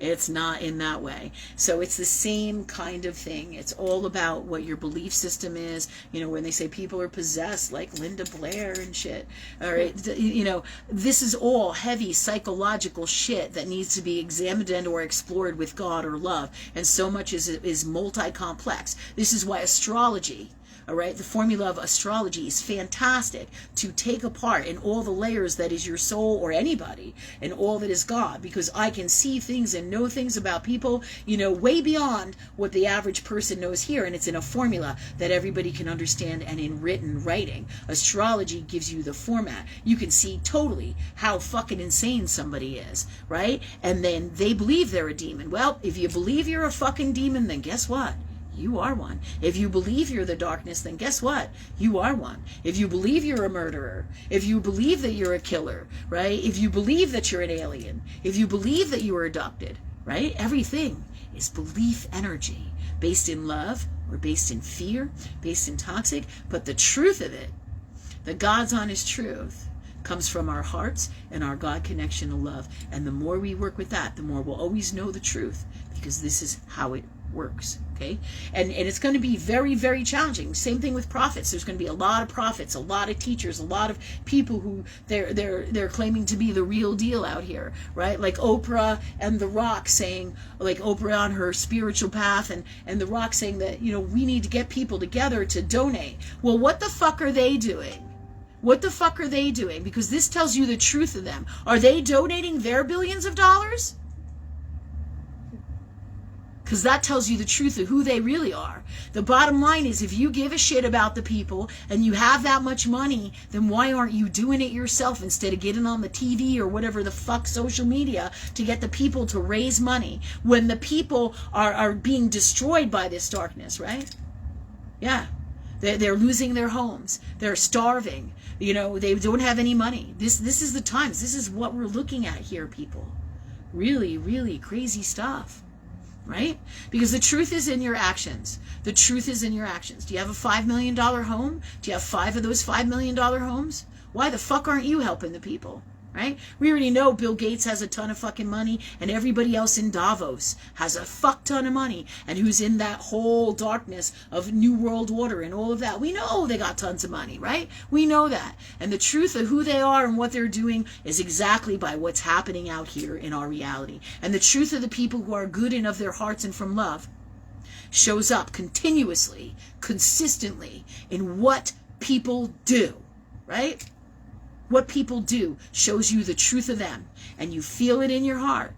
It's not in that way. So it's the same kind of thing. It's all about what your belief system is. You know, when they say people are possessed, like Linda Blair and shit. All right, you know, this is all heavy psychological shit that needs to be examined and or explored with God or love. And so much is multi-complex. This is why astrology, all right, the formula of astrology is fantastic to take apart in all the layers that is your soul or anybody and all that is God, because I can see things and know things about people, you know, way beyond what the average person knows here, and it's in a formula that everybody can understand and in written writing. Astrology gives you the format. You can see totally how fucking insane somebody is, right? And then they believe they're a demon. Well, if you believe you're a fucking demon, then guess what? You are one. If you believe you're the darkness, then guess what? You are one. If you believe you're a murderer, if you believe that you're a killer, right? If you believe that you're an alien, if you believe that you were adopted, right? Everything is belief energy, based in love or based in fear, based in toxic. But the truth of it, the God's honest truth, comes from our hearts and our God connection to love. And the more we work with that, the more we'll always know the truth, because this is how it works. Okay, and it's going to be very, very challenging. Same thing with prophets. There's going to be a lot of prophets, a lot of teachers, a lot of people who they're claiming to be the real deal out here, right? Like Oprah and The Rock saying, like Oprah on her spiritual path, and The Rock saying that, you know, we need to get people together to donate. Well, what the fuck are they doing? What the fuck are they doing? Because this tells you the truth of them. Are they donating their billions of dollars? Because that tells you the truth of who they really are. The bottom line is, if you give a shit about the people and you have that much money, then why aren't you doing it yourself instead of getting on the TV or whatever the fuck, social media, to get the people to raise money when the people are being destroyed by this darkness, right? Yeah. They're losing their homes. They're starving. You know, they don't have any money. This is the times. This is what we're looking at here, people. Really, really crazy stuff. Right? Because the truth is in your actions. The truth is in your actions. Do you have a $5 million home? Do you have 5 of those $5 million homes? Why the fuck aren't you helping the people? Right? We already know Bill Gates has a ton of fucking money, and everybody else in Davos has a fuck ton of money, and who's in that whole darkness of New World Order and all of that. We know they got tons of money, right? We know that. And the truth of who they are and what they're doing is exactly by what's happening out here in our reality. And the truth of the people who are good and of their hearts and from love shows up continuously, consistently in what people do, right? What people do shows you the truth of them, and you feel it in your heart.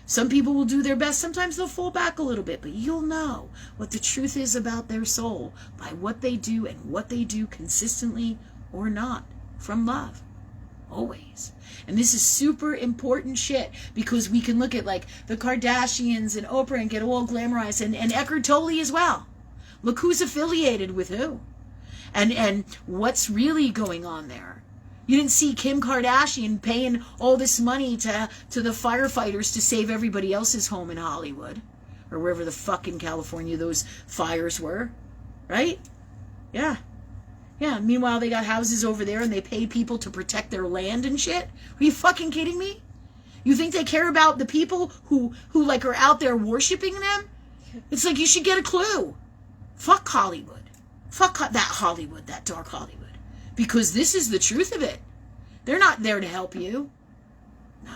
Some people will do their best. Sometimes they'll fall back a little bit, but you'll know what the truth is about their soul by what they do, and what they do consistently or not, from love. Always. And this is super important shit, because we can look at like the Kardashians and Oprah and get all glamorized, and Eckhart Tolle as well. Look who's affiliated with who, and what's really going on there. You didn't see Kim Kardashian paying all this money to the firefighters to save everybody else's home in Hollywood, or wherever the fuck in California those fires were, right? Yeah. Yeah, meanwhile they got houses over there and they pay people to protect their land and shit. Are you fucking kidding me? You think they care about the people who like are out there worshiping them? It's like you should get a clue. Fuck Hollywood. Fuck that Hollywood, that dark Hollywood. Because this is the truth of it. They're not there to help you. No.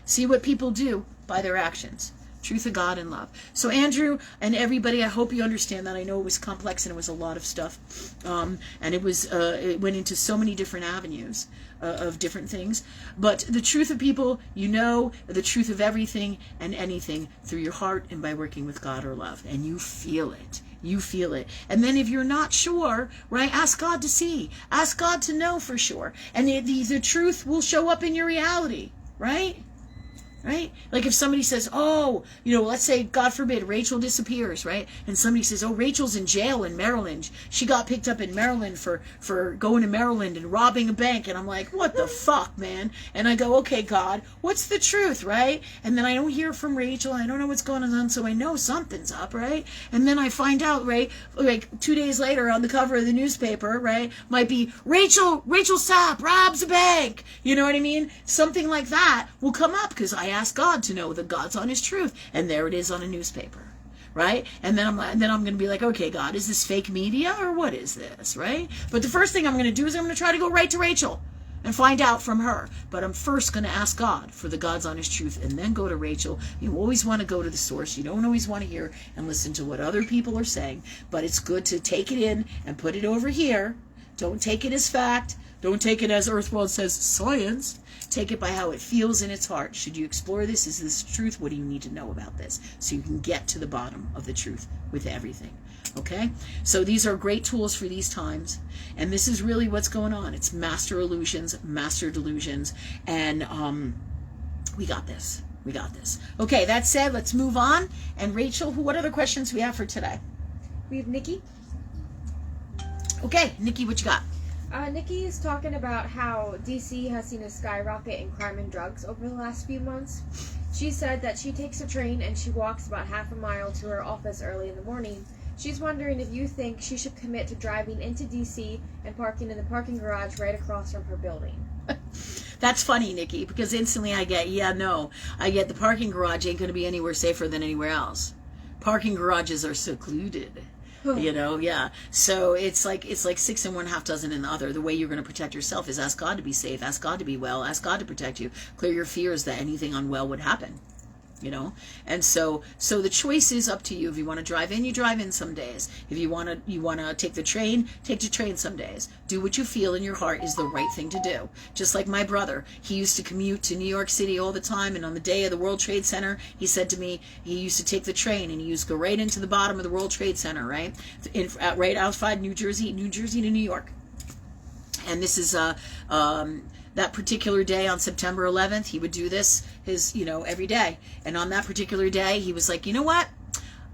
See what people do by their actions. Truth of God and love. So Andrew and everybody, I hope you understand that. I know it was complex and it was a lot of stuff. And it went into so many different avenues of different things. But the truth of people, you know the truth of everything and anything through your heart and by working with God or love. And you feel it. You feel it. And then if you're not sure, right, ask God to see. Ask God to know for sure. And the truth will show up in your reality, right? Right? Like if somebody says, oh, let's say, God forbid, Rachel disappears, right? And somebody says, oh, Rachel's in jail in Maryland. She got picked up in Maryland for going to Maryland and robbing a bank. And I'm like, what the fuck, man? And I go, okay, God, what's the truth, right? And then I don't hear from Rachel. I don't know what's going on, so I know something's up, right? And then I find out, right, like 2 days later on the cover of the newspaper, right, might be Rachel Sapp robs a bank. You know what I mean? Something like that will come up because I ask God to know that God's on his truth, and there it is on a newspaper, right? And then I'm going to be like, okay, God, is this fake media or what is this, right? But the first thing I'm going to do is I'm going to try to go right to Rachel and find out from her. But I'm first going to ask God for the God's on his truth and then go to Rachel. You always want to go to the source. You don't always want to hear and listen to what other people are saying, but it's good to take it in and put it over here. Don't take it as fact. Don't take it as Earthworld says science. Take it by how it feels in its heart. Should you explore this? Is this truth? What do you need to know about this? So you can get to the bottom of the truth with everything. Okay? So these are great tools for these times. And this is really what's going on. It's master illusions, master delusions. And we got this. We got this. Okay, that said, let's move on. And Rachel, what other questions we have for today? We have Nikki. Okay, Nikki, what you got? Nikki is talking about how DC has seen a skyrocket in crime and drugs over the last few months. She said that she takes a train and she walks about half a mile to her office early in the morning. She's wondering if you think she should commit to driving into DC and parking in the parking garage right across from her building. That's funny, Nikki, because instantly I get the parking garage ain't going to be anywhere safer than anywhere else. Parking garages are secluded. Yeah. So it's like 6 and 1/2 dozen in the other. The way you're going to protect yourself is ask God to be safe, ask God to be well, ask God to protect you, clear your fears that anything unwell would happen. And so the choice is up to you. If you want to drive in, you drive in some days. If you want to take the train some days. Do what you feel in your heart is the right thing to do. Just like my brother, he used to commute to New York City all the time, and on the day of the World Trade Center, he said to me he used to take the train and he used to go right into the bottom of the World Trade Center, right right outside New Jersey to New York. And this is that particular day on September 11th, he would do this every day. And on that particular day, he was like, you know what?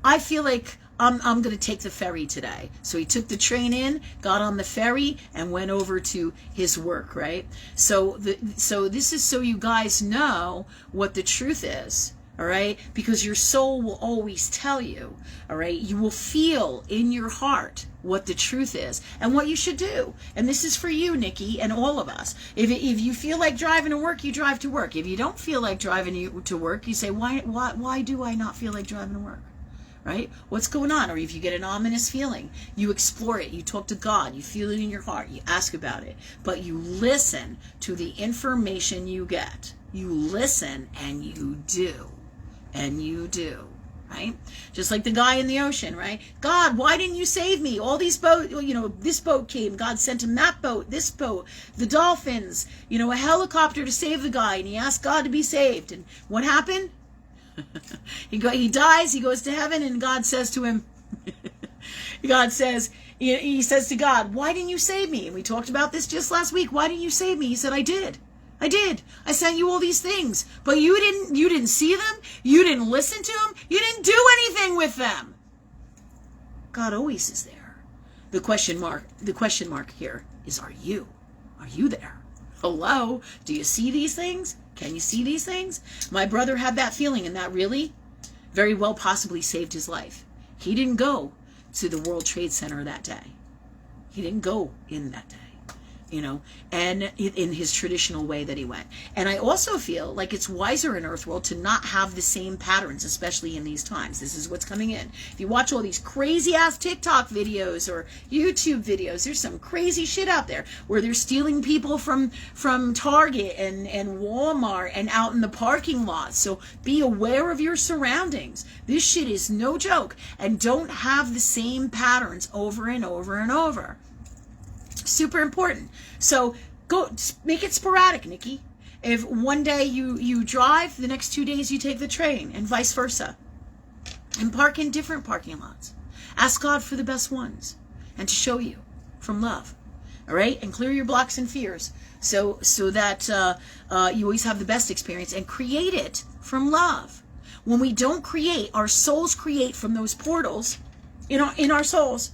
I feel like I'm going to take the ferry today. So he took the train in, got on the ferry, and went over to his work, right? So this is so you guys know what the truth is. All right? Because your soul will always tell you, all right? You will feel in your heart what the truth is and what you should do. And this is for you, Nikki, and all of us. If you feel like driving to work, you drive to work. If you don't feel like driving to work, you say, why do I not feel like driving to work? Right? What's going on? Or if you get an ominous feeling, you explore it. You talk to God. You feel it in your heart. You ask about it. But you listen to the information you get. You listen and you do. And you do, right? Just like the guy in the ocean, right? God, why didn't you save me? All these boats, this boat came. God sent him that boat, this boat, the dolphins, a helicopter to save the guy. And he asked God to be saved. And what happened? He dies, he goes to heaven, and God says to him, he says to God, why didn't you save me? And we talked about this just last week. Why didn't you save me? He said, I did. I sent you all these things, but you didn't see them. You didn't listen to them. You didn't do anything with them. God always is there. The question mark here is, are you there? Hello? Do you see these things? Can you see these things? My brother had that feeling, and that really very well possibly saved his life. He didn't go to the World Trade Center that day. He didn't go in that day. and in his traditional way that he went. And I also feel like it's wiser in Earthworld to not have the same patterns, especially in these times. This is what's coming in. If you watch all these crazy ass TikTok videos or YouTube videos, there's some crazy shit out there where they're stealing people from Target and Walmart and out in the parking lot. So be aware of your surroundings. This shit is no joke, and don't have the same patterns over and over and over. Super important. So go make it sporadic, Nikki. If one day you drive, the next 2 days you take the train, and vice versa. And park in different parking lots. Ask God for the best ones and to show you from love. All right? And clear your blocks and fears so that you always have the best experience, and create it from love. When we don't create, our souls create from those portals in our souls.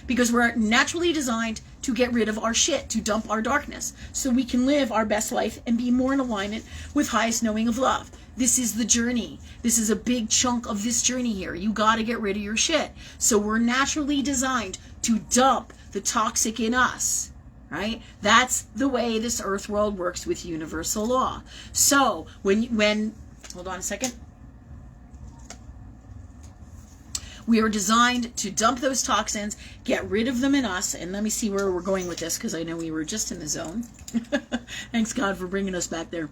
Because we're naturally designed to get rid of our shit, to dump our darkness, so we can live our best life and be more in alignment with highest knowing of love. This is the journey. This is a big chunk of this journey here. You got to get rid of your shit. So we're naturally designed to dump the toxic in us, right? That's the way this earth world works with universal law. So when hold on a second. We are designed to dump those toxins, get rid of them in us, and let me see where we're going with this, because I know we were just in the zone. Thanks, God, for bringing us back there.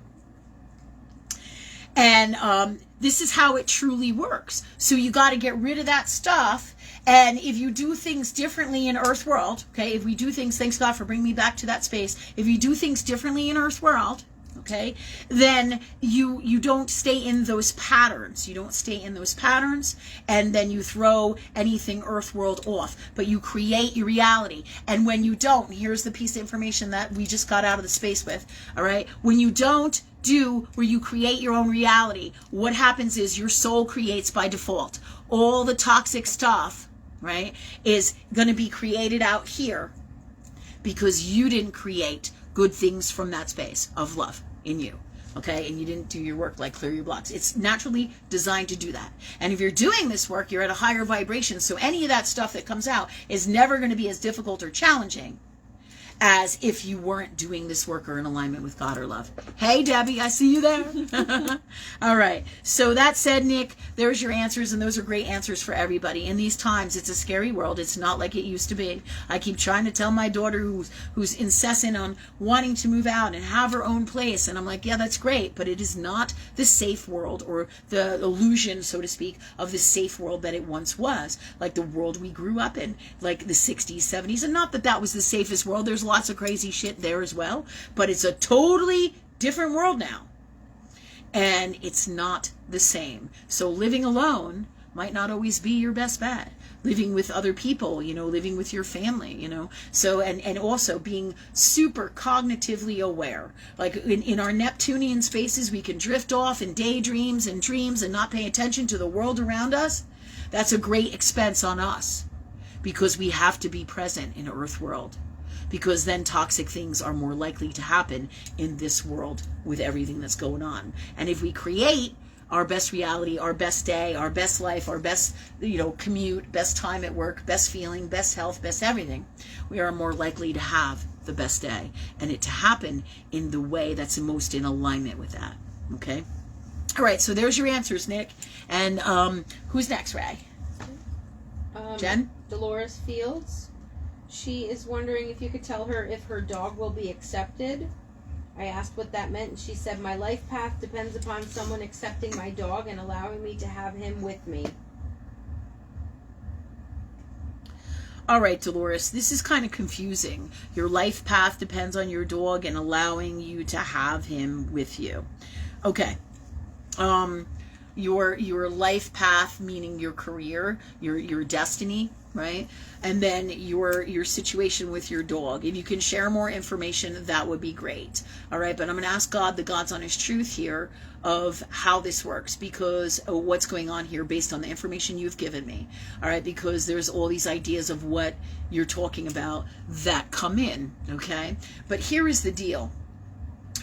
And this is how it truly works. So you got to get rid of that stuff, and if you do things differently in Earth World, okay, if we do things, thanks God for bringing me back to that space, if you do things differently in Earth World, okay, then you don't stay in those patterns. You don't stay in those patterns, and then you throw anything earth world off, but you create your reality. And when you don't, here's the piece of information that we just got out of the space with, all right? When you don't do where you create your own reality, what happens is your soul creates by default. All the toxic stuff, right, is going to be created out here because you didn't create good things from that space of love in you, okay? And you didn't do your work, like clear your blocks. It's naturally designed to do that. And if you're doing this work, you're at a higher vibration, so any of that stuff that comes out is never going to be as difficult or challenging as if you weren't doing this work or in alignment with God or love. Hey, Debbie, I see you there. All right. So that said, Nick, there's your answers, and those are great answers for everybody. In these times, it's a scary world. It's not like it used to be. I keep trying to tell my daughter who's incessant on wanting to move out and have her own place, and I'm like, yeah, that's great, but it is not the safe world, or the illusion, so to speak, of the safe world that it once was, like the world we grew up in, like the 60s, 70s, and not that that was the safest world. There's lots of crazy shit there as well, but it's a totally different world now, and it's not the same. So living alone might not always be your best bet. Living with other people, living with your family, so and also being super cognitively aware. Like in our Neptunian spaces, we can drift off in daydreams and dreams and not pay attention to the world around us. That's a great expense on us, because we have to be present in Earth world, because then toxic things are more likely to happen in this world with everything that's going on. And if we create our best reality, our best day, our best life, our best, commute, best time at work, best feeling, best health, best everything, we are more likely to have the best day, and it to happen in the way that's most in alignment with that. Okay? All right, so there's your answers, Nick. And who's next, Ray? Jen? Dolores Fields. She is wondering if you could tell her if her dog will be accepted. I asked what that meant, and she said, my life path depends upon someone accepting my dog and allowing me to have him with me. All right, Dolores, this is kind of confusing. Your life path depends on your dog and allowing you to have him with you. Okay. Your life path, meaning your career, your destiny, right? And then your situation with your dog. If you can share more information, that would be great. All right, but I'm going to ask God, the God's honest truth here, of how this works, because what's going on here based on the information you've given me. All right, because there's all these ideas of what you're talking about that come in, okay? But here is the deal.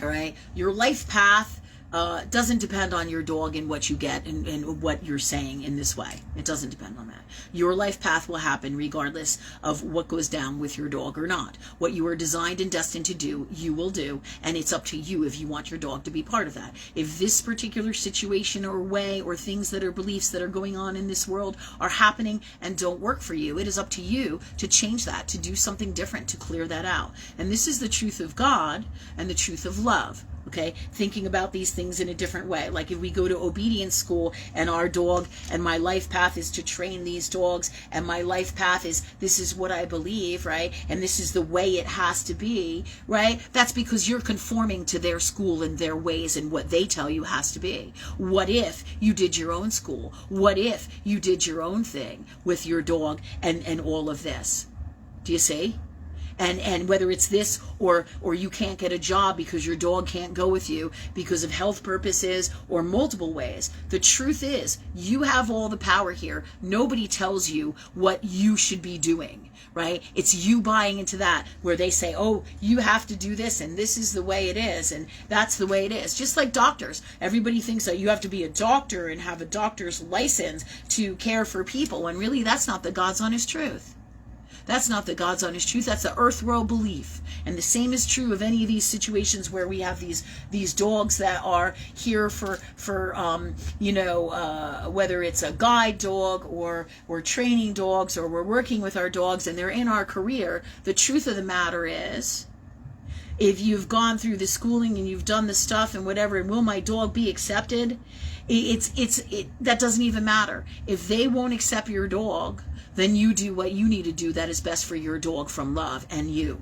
All right, your life path doesn't depend on your dog and what you get and what you're saying in this way. It doesn't depend on that. Your life path will happen regardless of what goes down with your dog or not. What you are designed and destined to do, you will do, and it's up to you if you want your dog to be part of that. If this particular situation or way or things that are beliefs that are going on in this world are happening and don't work for you, it is up to you to change that, to do something different, to clear that out. And this is the truth of God and the truth of love. Okay, thinking about these things in a different way. Like if we go to obedience school and our dog and my life path is to train these dogs, and my life path is this is what I believe, right? And this is the way it has to be, right? That's because you're conforming to their school and their ways and what they tell you has to be. What if you did your own school? What if you did your own thing with your dog and all of this? Do you see? And whether it's this or you can't get a job because your dog can't go with you because of health purposes or multiple ways, the truth is you have all the power here. Nobody tells you what you should be doing, right? It's you buying into that where they say, oh, you have to do this and this is the way it is and that's the way it is. Just like doctors. Everybody thinks that you have to be a doctor and have a doctor's license to care for people, and really that's not the God's honest truth. That's not the God's honest truth. That's the earth world belief. And the same is true of any of these situations where we have these dogs that are here for whether it's a guide dog or we're training dogs or we're working with our dogs and they're in our career. The truth of the matter is, if you've gone through the schooling and you've done the stuff and whatever, and will my dog be accepted? That doesn't even matter. If they won't accept your dog, then you do what you need to do that is best for your dog from love and you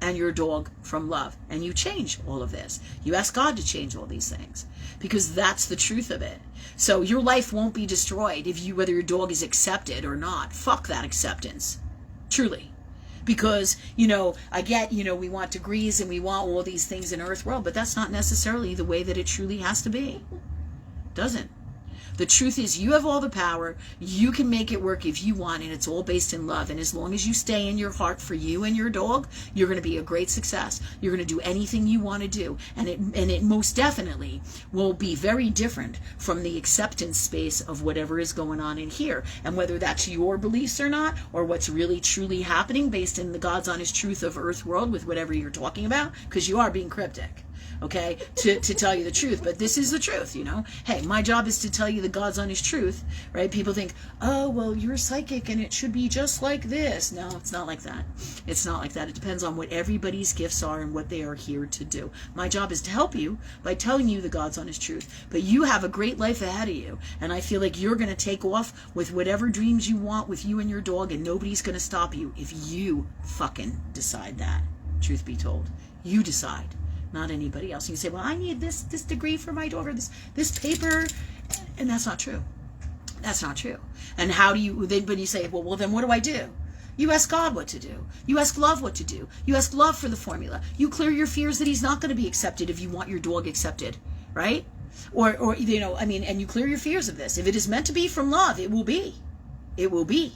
and your dog from love, and you change all of this. You ask God to change all these things because that's the truth of it. So your life won't be destroyed whether your dog is accepted or not. Fuck that acceptance, truly. Because, I get, we want degrees and we want all these things in earth world, but that's not necessarily the way that it truly has to be. Doesn't. The truth is you have all the power. You can make it work if you want, and it's all based in love. And as long as you stay in your heart for you and your dog, you're going to be a great success. You're going to do anything you want to do. And it most definitely will be very different from the acceptance space of whatever is going on in here. And whether that's your beliefs or not, or what's really truly happening based in the God's honest truth of earth world with whatever you're talking about, because you are being cryptic. Okay, to tell you the truth, but this is the truth, Hey, my job is to tell you the God's honest truth, right? People think, oh, well, you're psychic and it should be just like this. No, it's not like that. It's not like that. It depends on what everybody's gifts are and what they are here to do. My job is to help you by telling you the God's honest truth, but you have a great life ahead of you, and I feel like you're going to take off with whatever dreams you want with you and your dog, and nobody's going to stop you if you fucking decide that. Truth be told, you decide. Not anybody else. And you say, well, I need this degree for my daughter, this paper, and that's not true. That's not true. And how do you then? When you say, well, then what do I do? You ask God what to do. You ask love what to do. You ask love for the formula. You clear your fears that he's not going to be accepted if you want your dog accepted, right? Or and you clear your fears of this. If it is meant to be from love, it will be. It will be.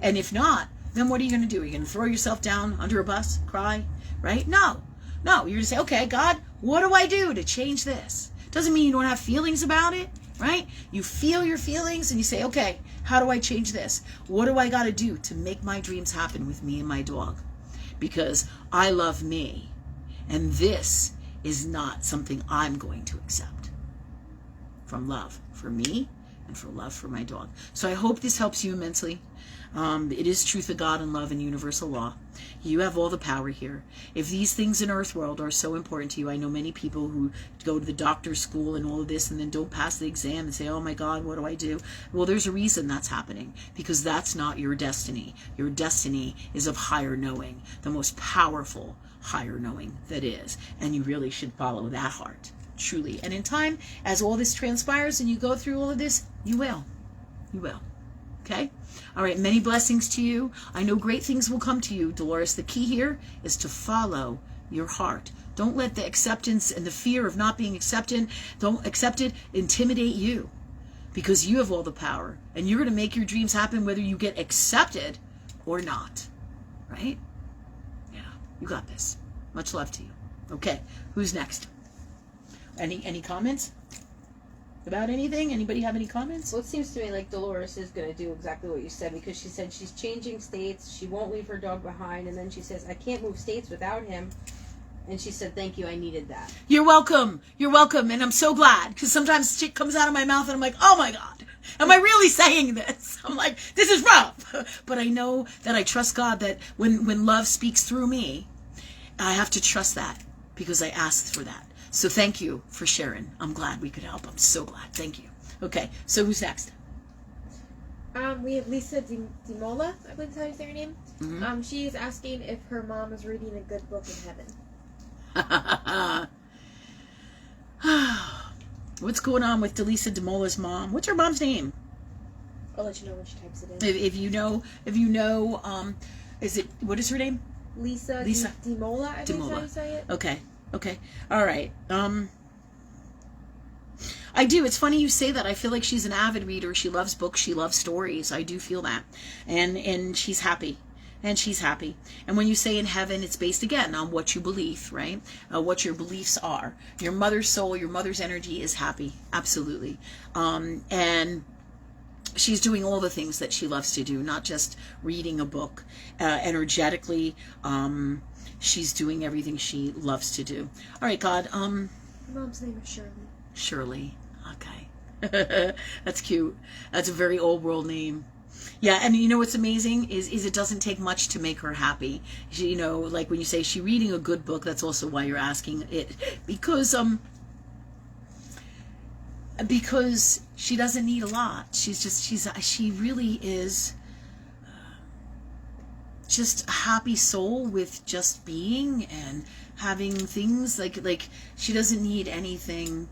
And if not, then what are you going to do? Are you going to throw yourself down under a bus, cry, right? No, you're going to say, okay, God, what do I do to change this? Doesn't mean you don't have feelings about it, right? You feel your feelings and you say, okay, how do I change this? What do I got to do to make my dreams happen with me and my dog? Because I love me, and this is not something I'm going to accept from love for me and for love for my dog. So I hope this helps you immensely. It is truth of God and love and universal law. You have all the power here. If these things in earth world are so important to you, I know many people who go to the doctor's school and all of this and then don't pass the exam and say, oh my God, what do I do? Well, there's a reason that's happening, because that's not your destiny. Your destiny is of higher knowing, the most powerful higher knowing that is. And you really should follow that heart, truly. And in time, as all this transpires and you go through all of this, you will. You will. Okay? All right, many blessings to you. I know great things will come to you, Dolores. The key here is to follow your heart. Don't let the acceptance and the fear of not being accepted intimidate you, because you have all the power, and you're going to make your dreams happen whether you get accepted or not. Right? Yeah, you got this. Much love to you. Okay, who's next? Any comments about anything? Anybody have any comments? Well, it seems to me like Dolores is going to do exactly what you said, because she said she's changing states. She won't leave her dog behind. And then she says, I can't move states without him. And she said, thank you, I needed that. You're welcome. You're welcome. And I'm so glad, because sometimes shit comes out of my mouth and I'm like, oh my God, am I really saying this? I'm like, this is rough. But I know that I trust God, that when love speaks through me, I have to trust that because I asked for that. So thank you for sharing. I'm glad we could help. I'm so glad. Thank you. Okay, so who's next? We have Lisa Dimola, I believe that's how you say her name. Mm-hmm. She's asking if her mom is reading a good book in heaven. What's going on with Delisa Demola's mom? What's her mom's name? I'll let you know when she types it in. If you know, is it, what is her name? Lisa. Dimola, I think that's how you say it. Okay. All right. I do. It's funny you say that. I feel like she's an avid reader. She loves books. She loves stories. I do feel that. And she's happy. And she's happy. And when you say in heaven, it's based again on what you believe, right? What your beliefs are. Your mother's soul, your mother's energy is happy. Absolutely. And she's doing all the things that she loves to do, not just reading a book. Energetically, she's doing everything she loves to do. All right, God. Her mom's name is Shirley. Shirley. Okay. That's cute. That's a very old world name. Yeah, and you know what's amazing is it doesn't take much to make her happy. She, you know, like when you say she's reading a good book, that's also why you're asking it, because she doesn't need a lot. She really is just a happy soul with just being and having things like she doesn't need anything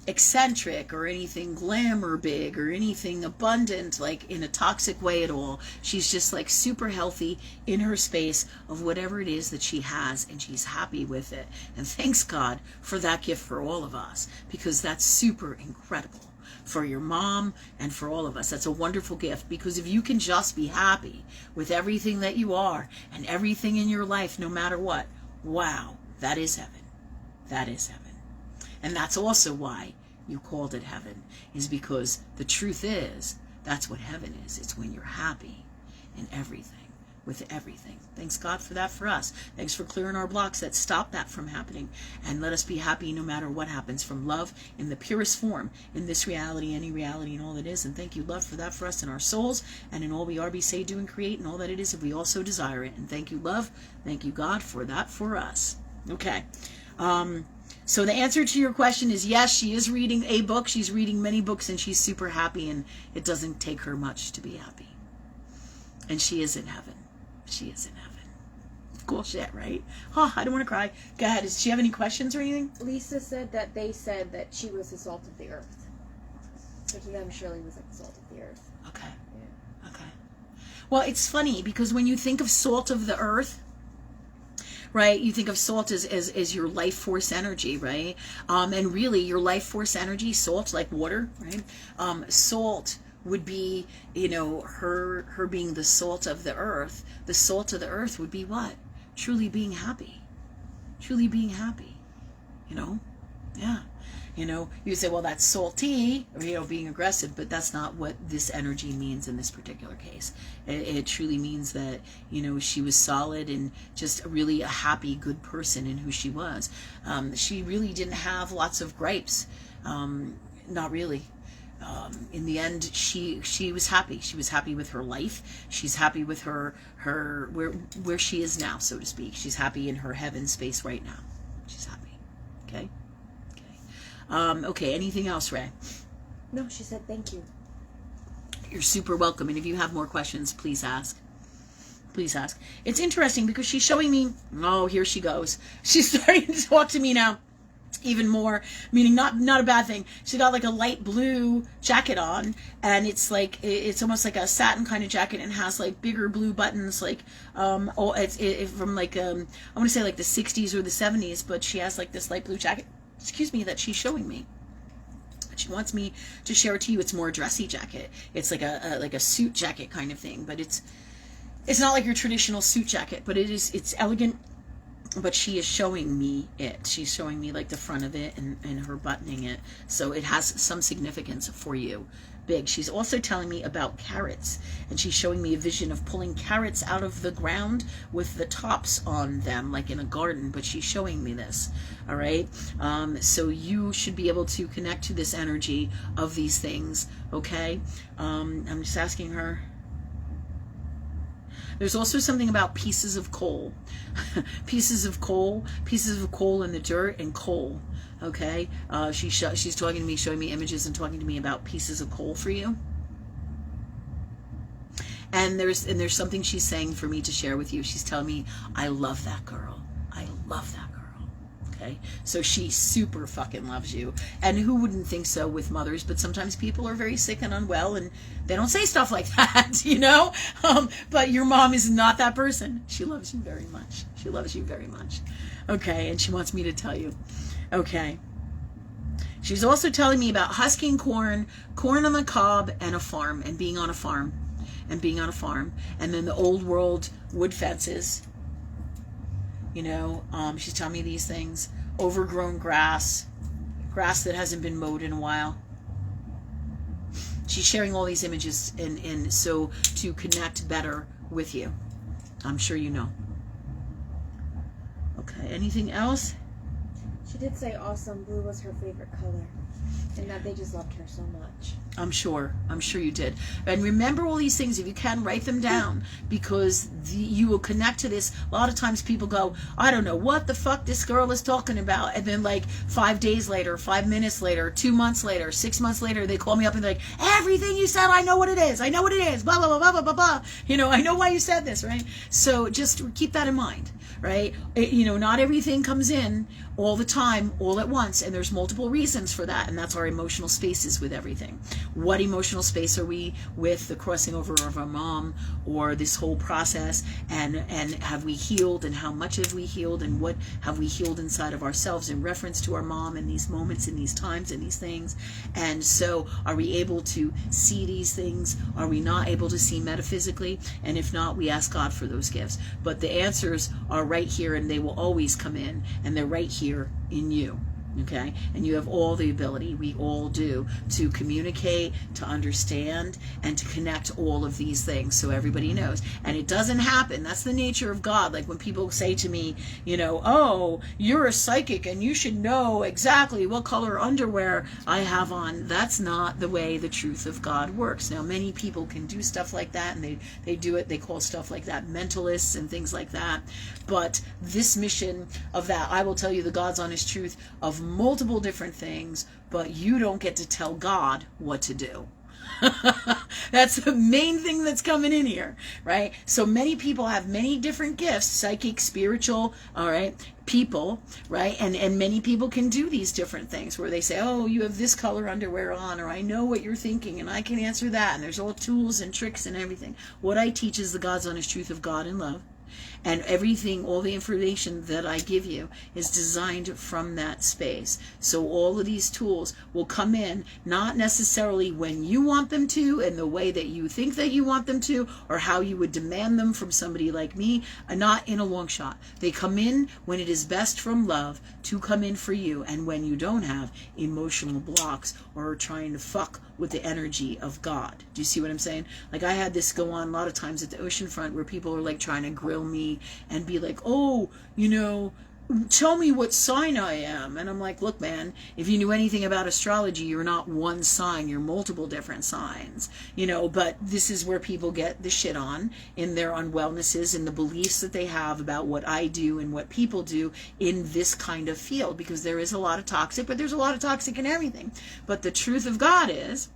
eccentric or anything glamour big or anything abundant, like in a toxic way at all. She's just like super healthy in her space of whatever it is that she has, and she's happy with it. And thanks God for that gift for all of us, because that's super incredible for your mom and for all of us. That's a wonderful gift, because if you can just be happy with everything that you are and everything in your life, no matter what, wow, that is heaven. That is heaven. And that's also why you called it heaven, is because the truth is, that's what heaven is. It's when you're happy in everything, with everything. Thanks God for that for us. Thanks for clearing our blocks that stop that from happening. And let us be happy no matter what happens, from love in the purest form, in this reality, any reality, and all that is. And thank you, love, for that for us in our souls, and in all we are, be, say, do, and create, and all that it is if we also desire it. And thank you, love. Thank you, God, for that for us. Okay. So the answer to your question is yes, she is reading a book. She's reading many books, and she's super happy, and it doesn't take her much to be happy. And she is in heaven. She is in heaven. Cool shit, right? Oh, I don't want to cry. Go ahead. Does she have any questions or anything? Lisa said that they said that she was the salt of the earth. So to them, Shirley was like the salt of the earth. Okay. Yeah. Okay. Well, it's funny because when you think of salt of the earth, right, you think of salt as your life force energy, right? And really your life force energy, salt, like water, right? Salt would be, you know, her being the salt of the earth. The salt of the earth would be what? Truly being happy. Truly being happy. You know? Yeah. You know, you say, well, that's salty, or, you know, being aggressive, but that's not what this energy means in this particular case. It truly means that, you know, she was solid and just really a happy, good person in who she was. She really didn't have lots of gripes. Not really. In the end, she was happy. She was happy with her life. She's happy with her where she is now, so to speak. She's happy in her heaven space right now. She's happy. Okay? Okay, anything else, Ray? No, she said thank you. You're super welcome, and if you have more questions, please ask. Please ask. It's interesting because she's showing me, oh, here she goes. She's starting to talk to me now even more, meaning not a bad thing. She got like a light blue jacket on, and it's like, it's almost like a satin kind of jacket, and has like bigger blue buttons, like, it's from like, I want to say like the 60s or the 70s, but she has like this light blue jacket, that she's showing me. She wants me to share it to you. It's more a dressy jacket. It's like a suit jacket kind of thing, but it's not like your traditional suit jacket, but it's elegant. but she is showing me it. She's showing me like the front of it and her buttoning it. So it has some significance for you. Big. She's also telling me about carrots, and she's showing me a vision of pulling carrots out of the ground with the tops on them, like in a garden, but she's showing me this. All right. So you should be able to connect to this energy of these things. Okay. I'm just asking her. There's also something about pieces of coal. pieces of coal in the dirt, and coal. Okay, she's talking to me, showing me images and talking to me about pieces of coal for you. And there's something she's saying for me to share with you. She's telling me, I love that girl. I love that girl. Okay, so she super fucking loves you. And who wouldn't think so with mothers? But sometimes people are very sick and unwell, and they don't say stuff like that, you know. But your mom is not that person. She loves you very much. She loves you very much. Okay, and she wants me to tell you. Okay. She's also telling me about husking corn on the cob, and a farm, and being on a farm, and then the old world wood fences. You know, she's telling me these things. Overgrown grass that hasn't been mowed in a while. She's sharing all these images and so to connect better with you. I'm sure you know. Okay, anything else? She did say awesome blue was her favorite color, and that they just loved her so much. I'm sure you did. And remember all these things. If you can, write them down, because you will connect to this. A lot of times people go, I don't know what the fuck this girl is talking about. And then like 5 days later, 5 minutes later, 2 months later, 6 months later, they call me up and they're like, everything you said, I know what it is. I know what it is. Blah, blah, blah, blah, blah, blah, blah. You know, I know why you said this, right? So just keep that in mind, right? Not everything comes in all the time, all at once, and there's multiple reasons for that, and that's our emotional spaces with everything. What emotional space are we with the crossing over of our mom, or this whole process, and have we healed, and how much have we healed, and what have we healed inside of ourselves in reference to our mom in these moments, in these times, in these things. And so are we able to see these things? Are we not able to see metaphysically? And if not, we ask God for those gifts. But the answers are right here, and they will always come in, and they're right here in you. Okay, and you have all the ability, we all do, to communicate, to understand, and to connect all of these things so everybody knows. And it doesn't happen. That's the nature of God. Like when people say to me, oh, you're a psychic and you should know exactly what color underwear I have on. That's not the way the truth of God works. Now, many people can do stuff like that, and they do it. They call stuff like that mentalists and things like that. But this mission of that, I will tell you the God's honest truth of multiple different things, but you don't get to tell God what to do. That's the main thing that's coming in here, right? So many people have many different gifts, psychic, spiritual, all right, people, right? And many people can do these different things where they say, oh, you have this color underwear on, or I know what you're thinking and I can answer that. And there's all tools and tricks and everything. What I teach is the God's honest truth of God and love. And everything, all the information that I give you is designed from that space. So all of these tools will come in, not necessarily when you want them to, and the way that you think that you want them to, or how you would demand them from somebody like me, not in a long shot. They come in when it is best from love to come in for you, and when you don't have emotional blocks or are trying to fuck with the energy of God. Do you see what I'm saying? Like I had this go on a lot of times at the ocean front where people are like trying to grill me and be like, oh, tell me what sign I am. And I'm like, look, man, if you knew anything about astrology, you're not one sign, you're multiple different signs, but this is where people get the shit on in their unwellnesses and the beliefs that they have about what I do and what people do in this kind of field, because there is a lot of toxic, but there's a lot of toxic in everything. But the truth of God is,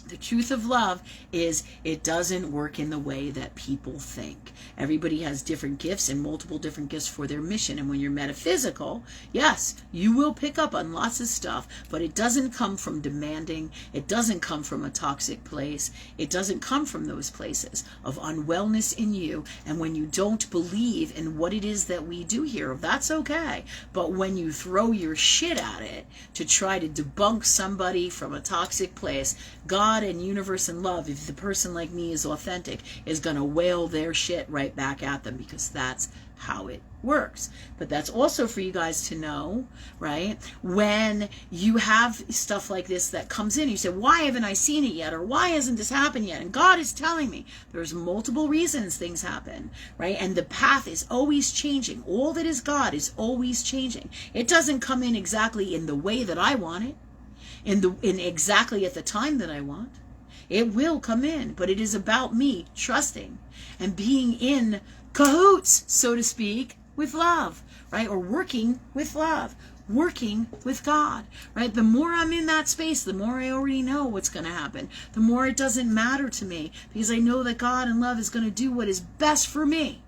the truth of love is it doesn't work in the way that people think. Everybody has different gifts and multiple different gifts for their mission. And when you're metaphysical, yes, you will pick up on lots of stuff, but it doesn't come from demanding. It doesn't come from a toxic place. It doesn't come from those places of unwellness in you. And when you don't believe in what it is that we do here, that's okay. But when you throw your shit at it to try to debunk somebody from a toxic place, God God and universe and love, if the person like me is authentic, is going to wail their shit right back at them, because that's how it works. But that's also for you guys to know, right? When you have stuff like this that comes in, you say, why haven't I seen it yet? Or why hasn't this happened yet? And God is telling me there's multiple reasons things happen, right? And the path is always changing. All that is God is always changing. It doesn't come in exactly in the way that I want it, in exactly at the time that I want. It will come in, but it is about me trusting and being in cahoots, so to speak, with love, right? Or working with love, working with God, right? The more I'm in that space, the more I already know what's going to happen. The more it doesn't matter to me, because I know that God and love is going to do what is best for me,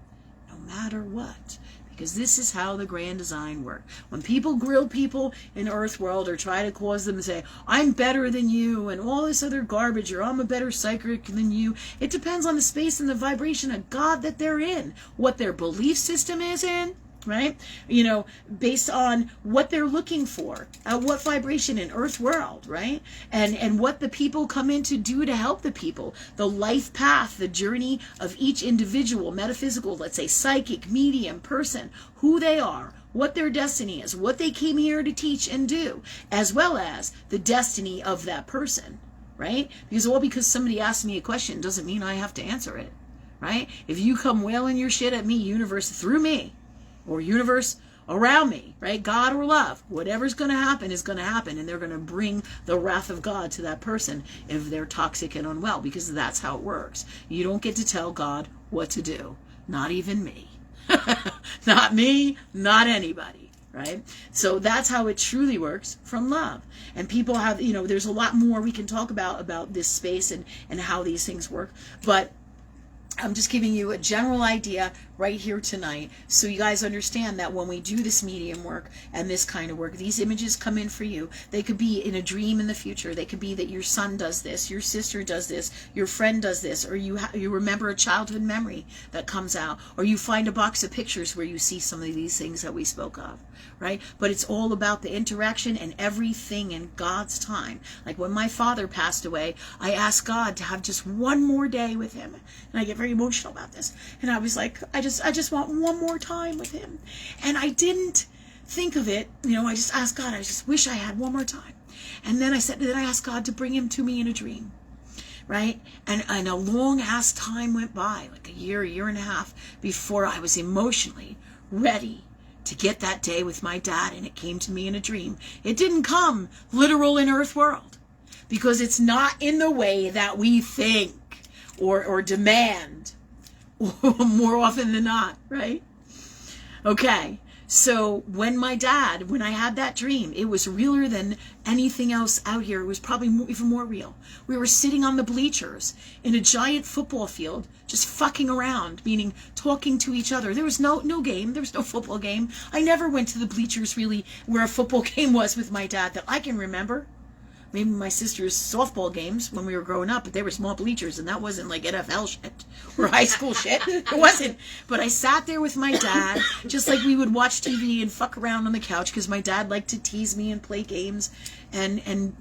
no matter what. Because this is how the grand design works. When people grill people in Earth World or try to cause them to say, I'm better than you, and all this other garbage, or I'm a better psychic than you, it depends on the space and the vibration of God that they're in, what their belief system is in, right? You know, based on what they're looking for, what vibration in Earth World, right? And what the people come in to do to help the people, the life path, the journey of each individual, metaphysical, let's say psychic, medium, person, who they are, what their destiny is, what they came here to teach and do, as well as the destiny of that person, right? Because somebody asked me a question doesn't mean I have to answer it, right? If you come wailing your shit at me, universe, through me, or universe around me, right? God or love, whatever's going to happen is going to happen, and they're going to bring the wrath of God to that person if they're toxic and unwell, because that's how it works. You don't get to tell God what to do. Not even me. Not me, not anybody, right? So that's how it truly works from love. And people have, there's a lot more we can talk about this space and how these things work, but I'm just giving you a general idea right here tonight, so you guys understand that when we do this medium work and this kind of work, these images come in for you. They could be in a dream in the future. They could be that your son does this, your sister does this, your friend does this, or you remember a childhood memory that comes out, or you find a box of pictures where you see some of these things that we spoke of, right? But it's all about the interaction and everything in God's time. Like when my father passed away, I asked God to have just one more day with him, and I get very emotional about this, and I was like, I just want one more time with him. And I didn't think of it, I just asked God, I just wish I had one more time. And then I asked God to bring him to me in a dream, right? And a long ass time went by, like a year and a half, before I was emotionally ready to get that day with my dad, and it came to me in a dream. It didn't come literal in Earth World, because it's not in the way that we think or demand, more often than not, right? Okay, so when I had that dream, it was realer than anything else out here. It was probably even more real. We were sitting on the bleachers in a giant football field, just fucking around, meaning talking to each other. There was no game. There was no football game. I never went to the bleachers really where a football game was with my dad that I can remember. Maybe my sister's softball games when we were growing up, but they were small bleachers, and that wasn't like NFL shit or high school shit. It wasn't. But I sat there with my dad, just like we would watch TV and fuck around on the couch, because my dad liked to tease me and play games, and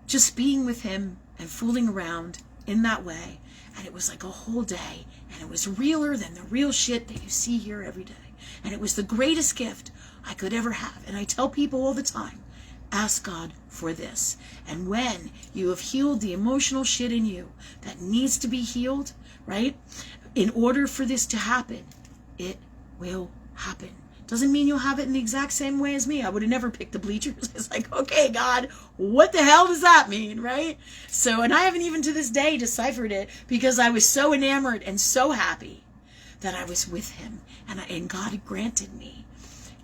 just being with him and fooling around in that way. And it was like a whole day, and it was realer than the real shit that you see here every day. And it was the greatest gift I could ever have. And I tell people all the time, ask God for this. And when you have healed the emotional shit in you that needs to be healed, right? In order for this to happen, it will happen. Doesn't mean you'll have it in the exact same way as me. I would have never picked the bleachers. It's like, okay, God, what the hell does that mean, right? So, and I haven't even to this day deciphered it, because I was so enamored and so happy that I was with him. And God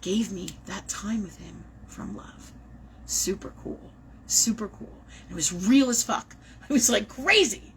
gave me that time with him from love. Super cool. Super cool. It was real as fuck. It was like crazy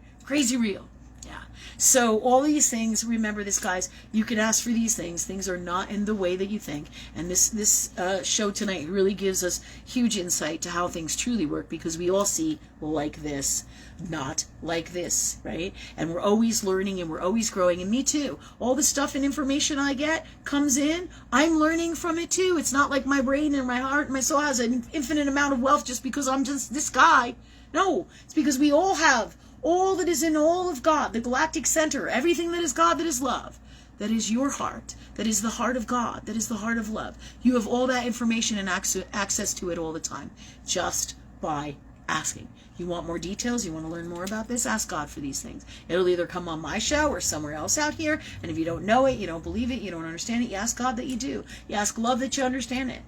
real. Yeah. So all these things, remember this, guys, you can ask for these things. Things are not in the way that you think. And this show tonight really gives us huge insight to how things truly work, because we all see like this, not like this, right? And we're always learning and we're always growing. And me too. All the stuff and information I get comes in, I'm learning from it too. It's not like my brain and my heart and my soul has an infinite amount of wealth just because I'm just this guy. No, it's because we all have all that is in all of God, the galactic center, everything that is God, that is love, that is your heart, that is the heart of God, that is the heart of love. You have all that information and access to it all the time, just by asking. You want more details? You want to learn more about this? Ask God for these things. It'll either come on my show or somewhere else out here, and if you don't know it, you don't believe it, you don't understand it, you ask God that you do. You ask love that you understand it.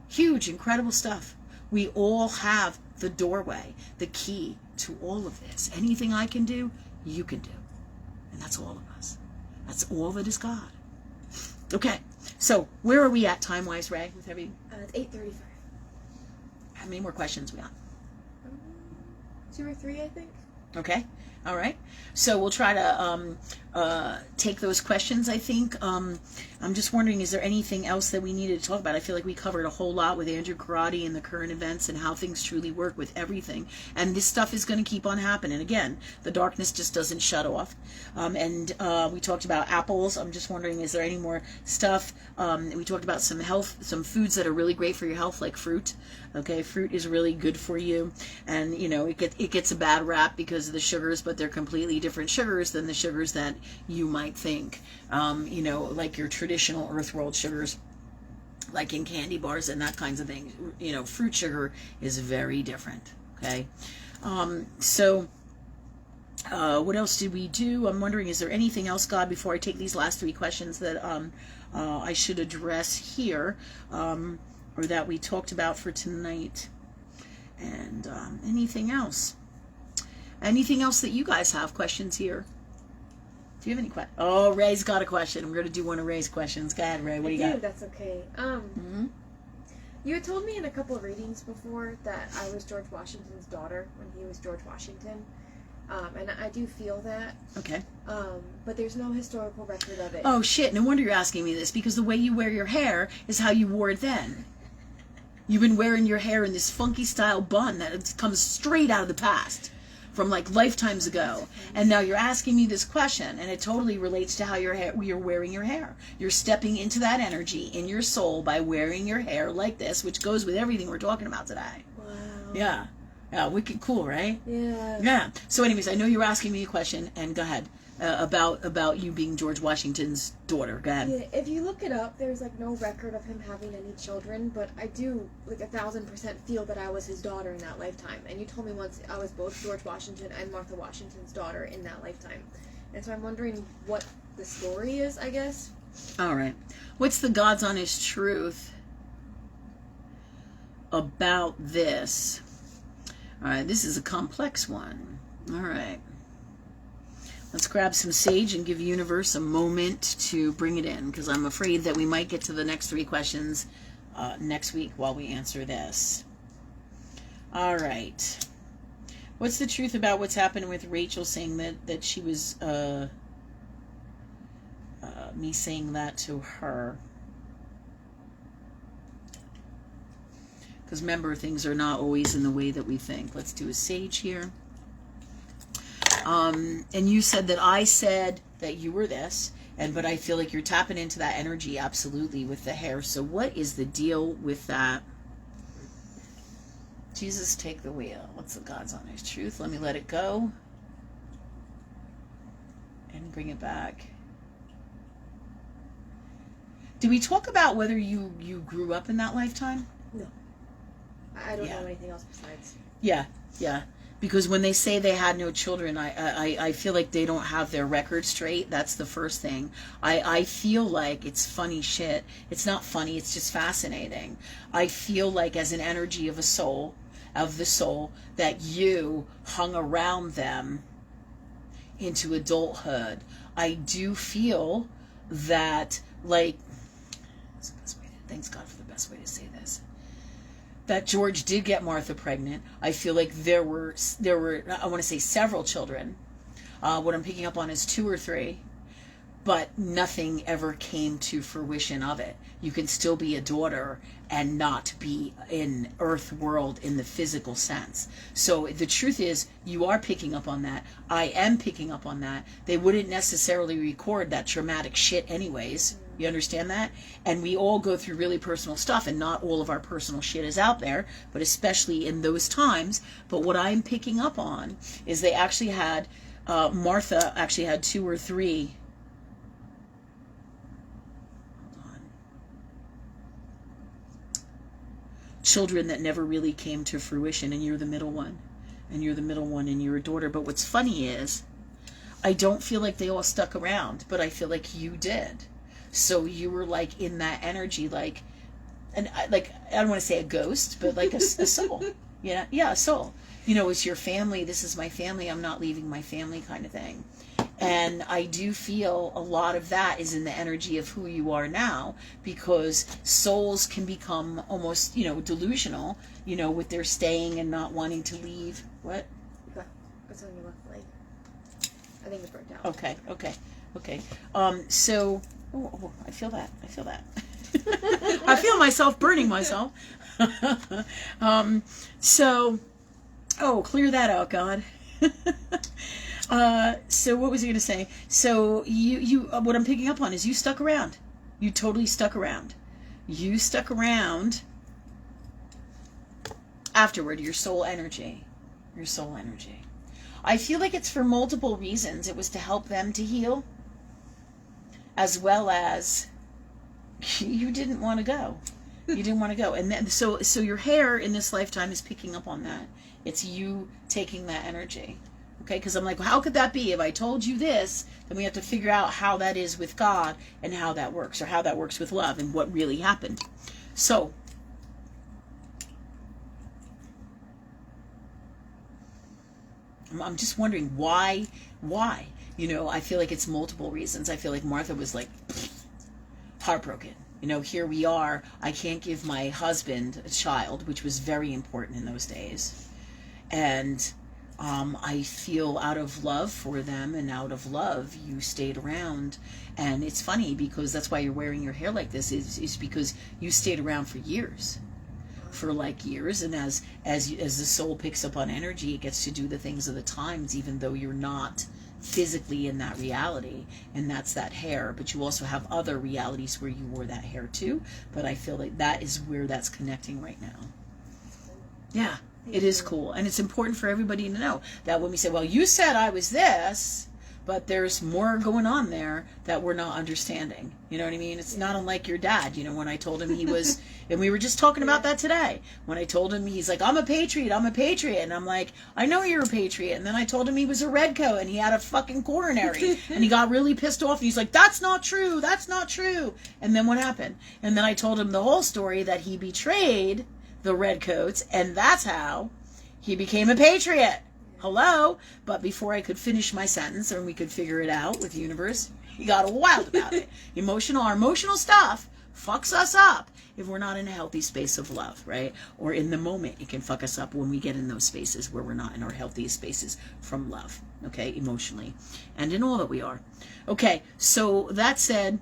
Huge, incredible stuff. We all have the doorway, the key to all of this. Anything I can do, you can do. And that's all of us. That's all that is God. Okay, so where are we at time-wise, Ray? With every It's 8:35. how many more questions we got? 2 or 3, I think. Okay, all right. So we'll try to take those questions, I think. I'm just wondering, is there anything else that we needed to talk about? I feel like we covered a whole lot with Andrew Karate and the current events and how things truly work with everything. And this stuff is going to keep on happening. Again, the darkness just doesn't shut off. And we talked about apples. I'm just wondering, is there any more stuff? We talked about some foods that are really great for your health, like fruit. Okay, fruit is really good for you. And, you know, it gets a bad rap because of the sugars, but they're completely different sugars than the sugars that you might think. You know, like your traditional earth world sugars, like in candy bars and that kinds of things. You know, fruit sugar is very different. Okay, so what else did we do? I'm wondering, is there anything else, God, before I take these last 3 questions that I should address here, or that we talked about for tonight? And anything else? Anything else that you guys have questions here? Do you have any questions? Oh, Ray's got a question. We're going to do one of Ray's questions. Go ahead, Ray. What do you got? That's okay. You had told me in a couple of readings before that I was George Washington's daughter when he was George Washington. And I do feel that. Okay. But there's no historical record of it. Oh, shit. No wonder you're asking me this, because the way you wear your hair is how you wore it then. You've been wearing your hair in this funky style bun that comes straight out of the past, from like lifetimes ago. And now you're asking me this question, and it totally relates to how you're wearing your hair. You're stepping into that energy in your soul by wearing your hair like this, which goes with everything we're talking about today. Wow. Yeah. Yeah, wicked cool, right? Yeah. Yeah. So anyways, I know you were asking me a question, and go ahead. About you being George Washington's daughter. Go ahead. Yeah, if you look it up, there's like no record of him having any children, but I do like 1,000% feel that I was his daughter in that lifetime. And you told me once I was both George Washington and Martha Washington's daughter in that lifetime. And so I'm wondering what the story is, I guess. All right. What's the God's honest truth about this? All right, this is a complex one. All right. Let's grab some sage and give universe a moment to bring it in, because I'm afraid that we might get to the next 3 questions next week while we answer this. All right. What's the truth about what's happened with Rachel saying that she was, me saying that to her? Because remember, things are not always in the way that we think. Let's do a sage here. And you said that I said that you were this, but I feel like you're tapping into that energy absolutely with the hair. So what is the deal with that? Jesus, take the wheel. What's the God's honest truth? Let me let it go and bring it back. Did we talk about whether you grew up in that lifetime? No. I don't know anything else besides. Yeah. Because when they say they had no children, I feel like they don't have their record straight. That's the first thing. I feel like it's funny shit. It's not funny, it's just fascinating. I feel like as an energy of the soul, that you hung around them into adulthood. I do feel that, like, thanks God for the best way to say this, that George did get Martha pregnant. I feel like there were I want to say several children. What I'm picking up on is 2 or 3, but nothing ever came to fruition of it. You can still be a daughter and not be in earth world in the physical sense. So the truth is, you are picking up on that. I am picking up on that. They wouldn't necessarily record that traumatic shit anyways. You understand that? And we all go through really personal stuff, and not all of our personal shit is out there, but especially in those times. But what I'm picking up on is they actually had, Martha actually had 2 or 3. Children that never really came to fruition, and you're the middle one, and you're the middle one, and you're a daughter. But what's funny is, I don't feel like they all stuck around, but I feel like you did. So you were like in that energy, like, and I don't want to say a ghost, but like a soul. Yeah, a soul. You know, it's your family. This is my family. I'm not leaving my family, kind of thing. And I do feel a lot of that is in the energy of who you are now, because souls can become almost, delusional, with their staying and not wanting to leave. What? It's on your left leg. I think it's burnt out. Okay. So, I feel that. I feel myself burning myself. Clear that out, God. So what was I going to say? So you what I'm picking up on is you stuck around. You totally stuck around. You stuck around afterward, your soul energy. I feel like it's for multiple reasons. It was to help them to heal, as well as you didn't want to go. And then, so your hair in this lifetime is picking up on that. It's you taking that energy. Okay, because I'm like, well, how could that be? If I told you this, then we have to figure out how that is with God and how that works, or how that works with love and what really happened. So, I'm just wondering why? I feel like it's multiple reasons. I feel like Martha was like heartbroken. Here we are. I can't give my husband a child, which was very important in those days. And I feel out of love for them, and out of love you stayed around. And it's funny because that's why you're wearing your hair like this, is because you stayed around for years. And as the soul picks up on energy, it gets to do the things of the times, even though you're not physically in that reality. And that's that hair. But you also have other realities where you wore that hair too. But I feel like that is where that's connecting right now. Yeah. It is cool. And it's important for everybody to know that when we say, well, you said I was this, but there's more going on there that we're not understanding. You know what I mean? It's not unlike your dad, when I told him he was, and we were just talking about that today. When I told him, he's like, I'm a patriot. And I'm like, I know you're a patriot. And then I told him he was a redcoat and he had a fucking coronary. And he got really pissed off. And he's like, that's not true. And then what happened? And then I told him the whole story, that he betrayed the redcoats, and that's how he became a patriot. Hello? But before I could finish my sentence, and we could figure it out with the universe, he got wild about it. Our emotional stuff fucks us up if we're not in a healthy space of love, right? Or in the moment, it can fuck us up when we get in those spaces where we're not in our healthiest spaces from love, okay, emotionally, and in all that we are. Okay, so that said,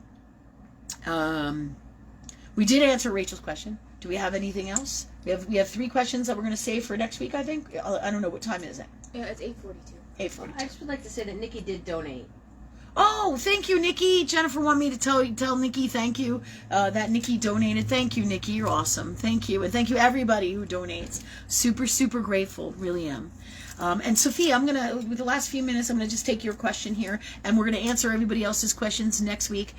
we did answer Rachel's question. Do we have anything else? We have 3 questions that we're going to save for next week, I think. I don't know, what time is it? Yeah, it's 8:42. 8:42. I just would like to say that Nikki did donate. Oh, thank you, Nikki. Jennifer wanted me to tell Nikki thank you that Nikki donated. Thank you, Nikki. You're awesome. Thank you. And thank you, everybody who donates. Super, super grateful. Really am. And Sophia, with the last few minutes, I'm going to just take your question here, and we're going to answer everybody else's questions next week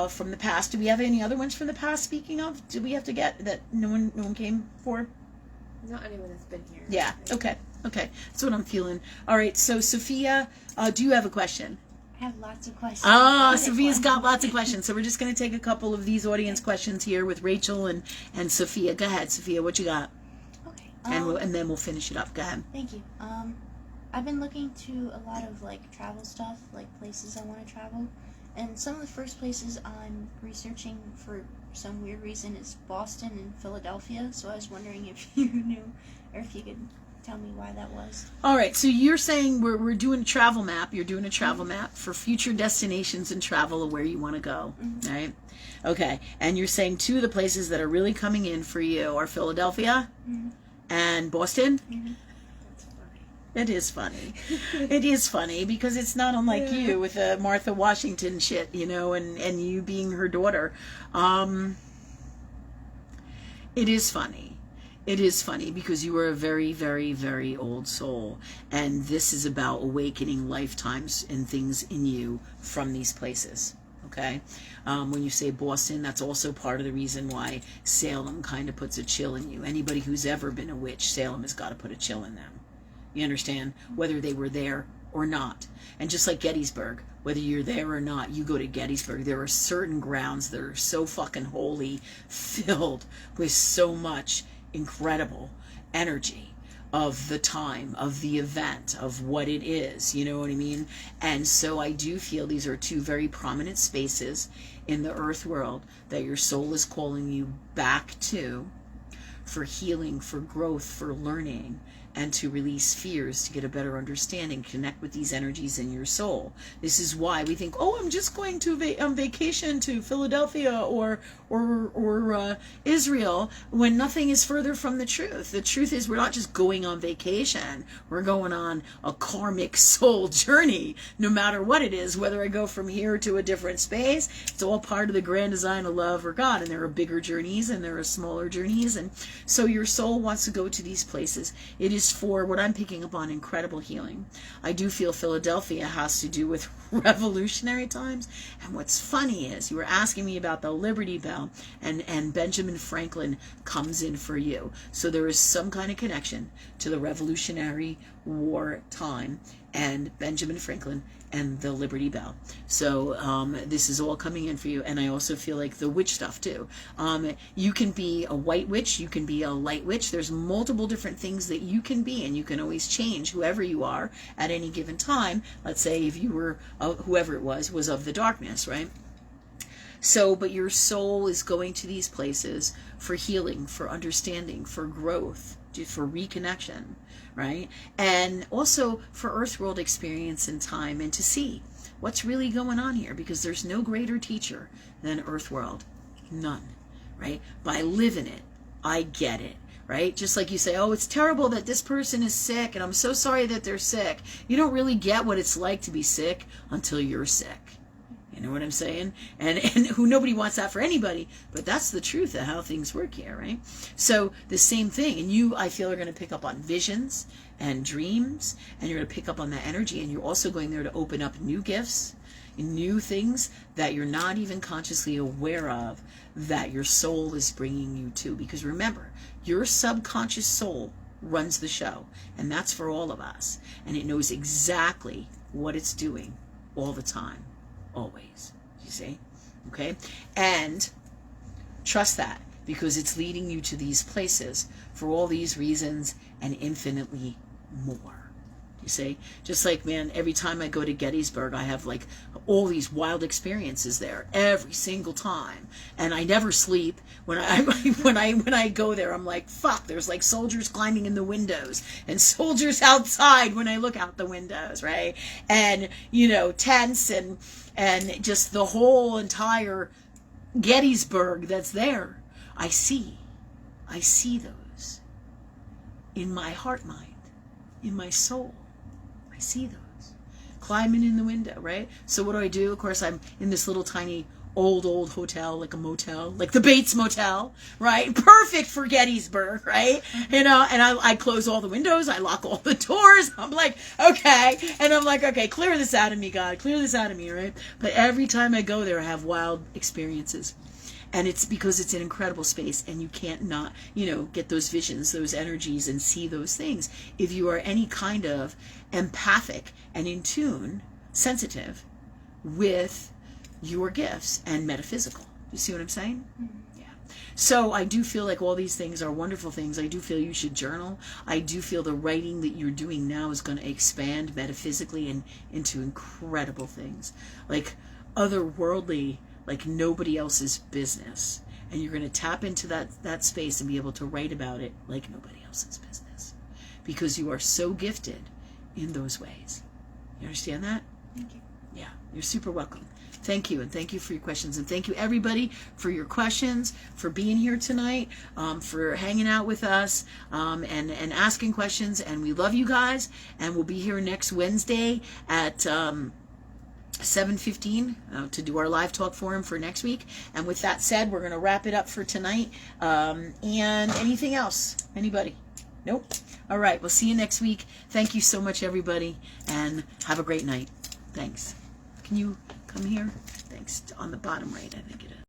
from the past. Do we have any other ones from the past, speaking of? Do we have to get that no one came for? Not anyone that's been here. Yeah, okay. That's what I'm feeling. All right, so Sophia, do you have a question? I have lots of questions. Sophia's got lots of questions. So we're just going to take a couple of these audience questions here with Rachel and Sophia. Go ahead, Sophia, what you got? Okay. And then we'll finish it up. Go ahead. Thank you. I've been looking to a lot of travel stuff, places I want to travel, and some of the first places I'm researching for some weird reason is Boston and Philadelphia. So I was wondering if you knew, or if you could tell me why that was. All right, so you're saying we're doing a travel map. You're doing a travel map for future destinations and travel of where you want to go, right? Okay, and you're saying two of the places that are really coming in for you are Philadelphia and Boston? It is funny. It is funny because it's not unlike you with Martha Washington shit, you know, and you being her daughter. It is funny. It is funny because you are a very, very, very old soul. And this is about awakening lifetimes and things in you from these places. Okay? When you say Boston, that's also part of the reason why Salem kind of puts a chill in you. Anybody who's ever been a witch, Salem has got to put a chill in them. You understand? Whether they were there or not. And just like Gettysburg, whether you're there or not, you go to Gettysburg. There are certain grounds that are so fucking holy, filled with so much incredible energy of the time, of the event, of what it is. You know what I mean? And so I do feel these are two very prominent spaces in the earth world that your soul is calling you back to for healing, for growth, for learning, and to release fears, to get a better understanding, connect with these energies in your soul. This is why we think, oh, I'm just going to on vacation to Philadelphia or Israel, when nothing is further from the truth. The truth is we're not just going on vacation. We're going on a karmic soul journey, no matter what it is, whether I go from here to a different space. It's all part of the grand design of love or God, and there are bigger journeys and there are smaller journeys, and so your soul wants to go to these places. It is for what I'm picking up on incredible healing. I do feel Philadelphia has to do with revolutionary times. And what's funny is you were asking me about the Liberty Bell, and Benjamin Franklin comes in for you. So there is some kind of connection to the Revolutionary War time and Benjamin Franklin and the Liberty Bell. So this is all coming in for you. And I also feel like the witch stuff too. You can be a white witch, you can be a light witch. There's multiple different things that you can be, and you can always change whoever you are at any given time. Let's say if you were whoever it was of the darkness, right? So, but your soul is going to these places for healing, for understanding, for growth, for reconnection, right? And also for earth world experience and time, and to see what's really going on here, because there's no greater teacher than earth world. None, right? By living it, I get it. Right? Just like you say, oh, it's terrible that this person is sick, and I'm so sorry that they're sick. You don't really get what it's like to be sick until you're sick. You know what I'm saying? And who nobody wants that for anybody, but that's the truth of how things work here, right? So the same thing, and you, I feel, are going to pick up on visions and dreams, and you're going to pick up on that energy, and you're also going there to open up new gifts, new things that you're not even consciously aware of, that your soul is bringing you to. Because remember, your subconscious soul runs the show, and that's for all of us, and it knows exactly what it's doing all the time, always. You see? Okay? And trust that, because it's leading you to these places for all these reasons and infinitely more. You see? Just like, man, every time I go to Gettysburg, I have like all these wild experiences there every single time, and I never sleep. When I go there, I'm like, fuck, there's like soldiers climbing in the windows and soldiers outside when I look out the windows, right? And, you know, tents and just the whole entire Gettysburg that's there. I see those in my heart mind, in my soul. I see those climbing in the window, right? So what do? Of course, I'm in this little tiny old hotel, like a motel, like the Bates Motel, right? Perfect for Gettysburg, right? You know, and I close all the windows, I lock all the doors. I'm like, okay. And I'm like, okay, clear this out of me, God. Clear this out of me, right? But every time I go there, I have wild experiences. And it's because it's an incredible space, and you can't not, you know, get those visions, those energies, and see those things if you are any kind of empathic and in tune, sensitive with your gifts and metaphysical. You see what I'm saying? Mm-hmm. Yeah. So I do feel like all these things are wonderful things. I do feel you should journal. I do feel the writing that you're doing now is going to expand metaphysically and into incredible things, like otherworldly, like nobody else's business. And you're going to tap into that space and be able to write about it like nobody else's business. because you are so gifted in those ways. You understand that? Thank you. Yeah, you're super welcome. Thank you, and thank you for your questions, and thank you everybody for your questions, for being here tonight, for hanging out with us, and asking questions. And we love you guys, and we'll be here next Wednesday at 7:15 to do our live talk forum for next week. And with that said, we're going to wrap it up for tonight. And anything else? Anybody? Nope. All right, we'll see you next week. Thank you so much, everybody, and have a great night. Thanks. Can you come here? Thanks. On the bottom right, I think it is.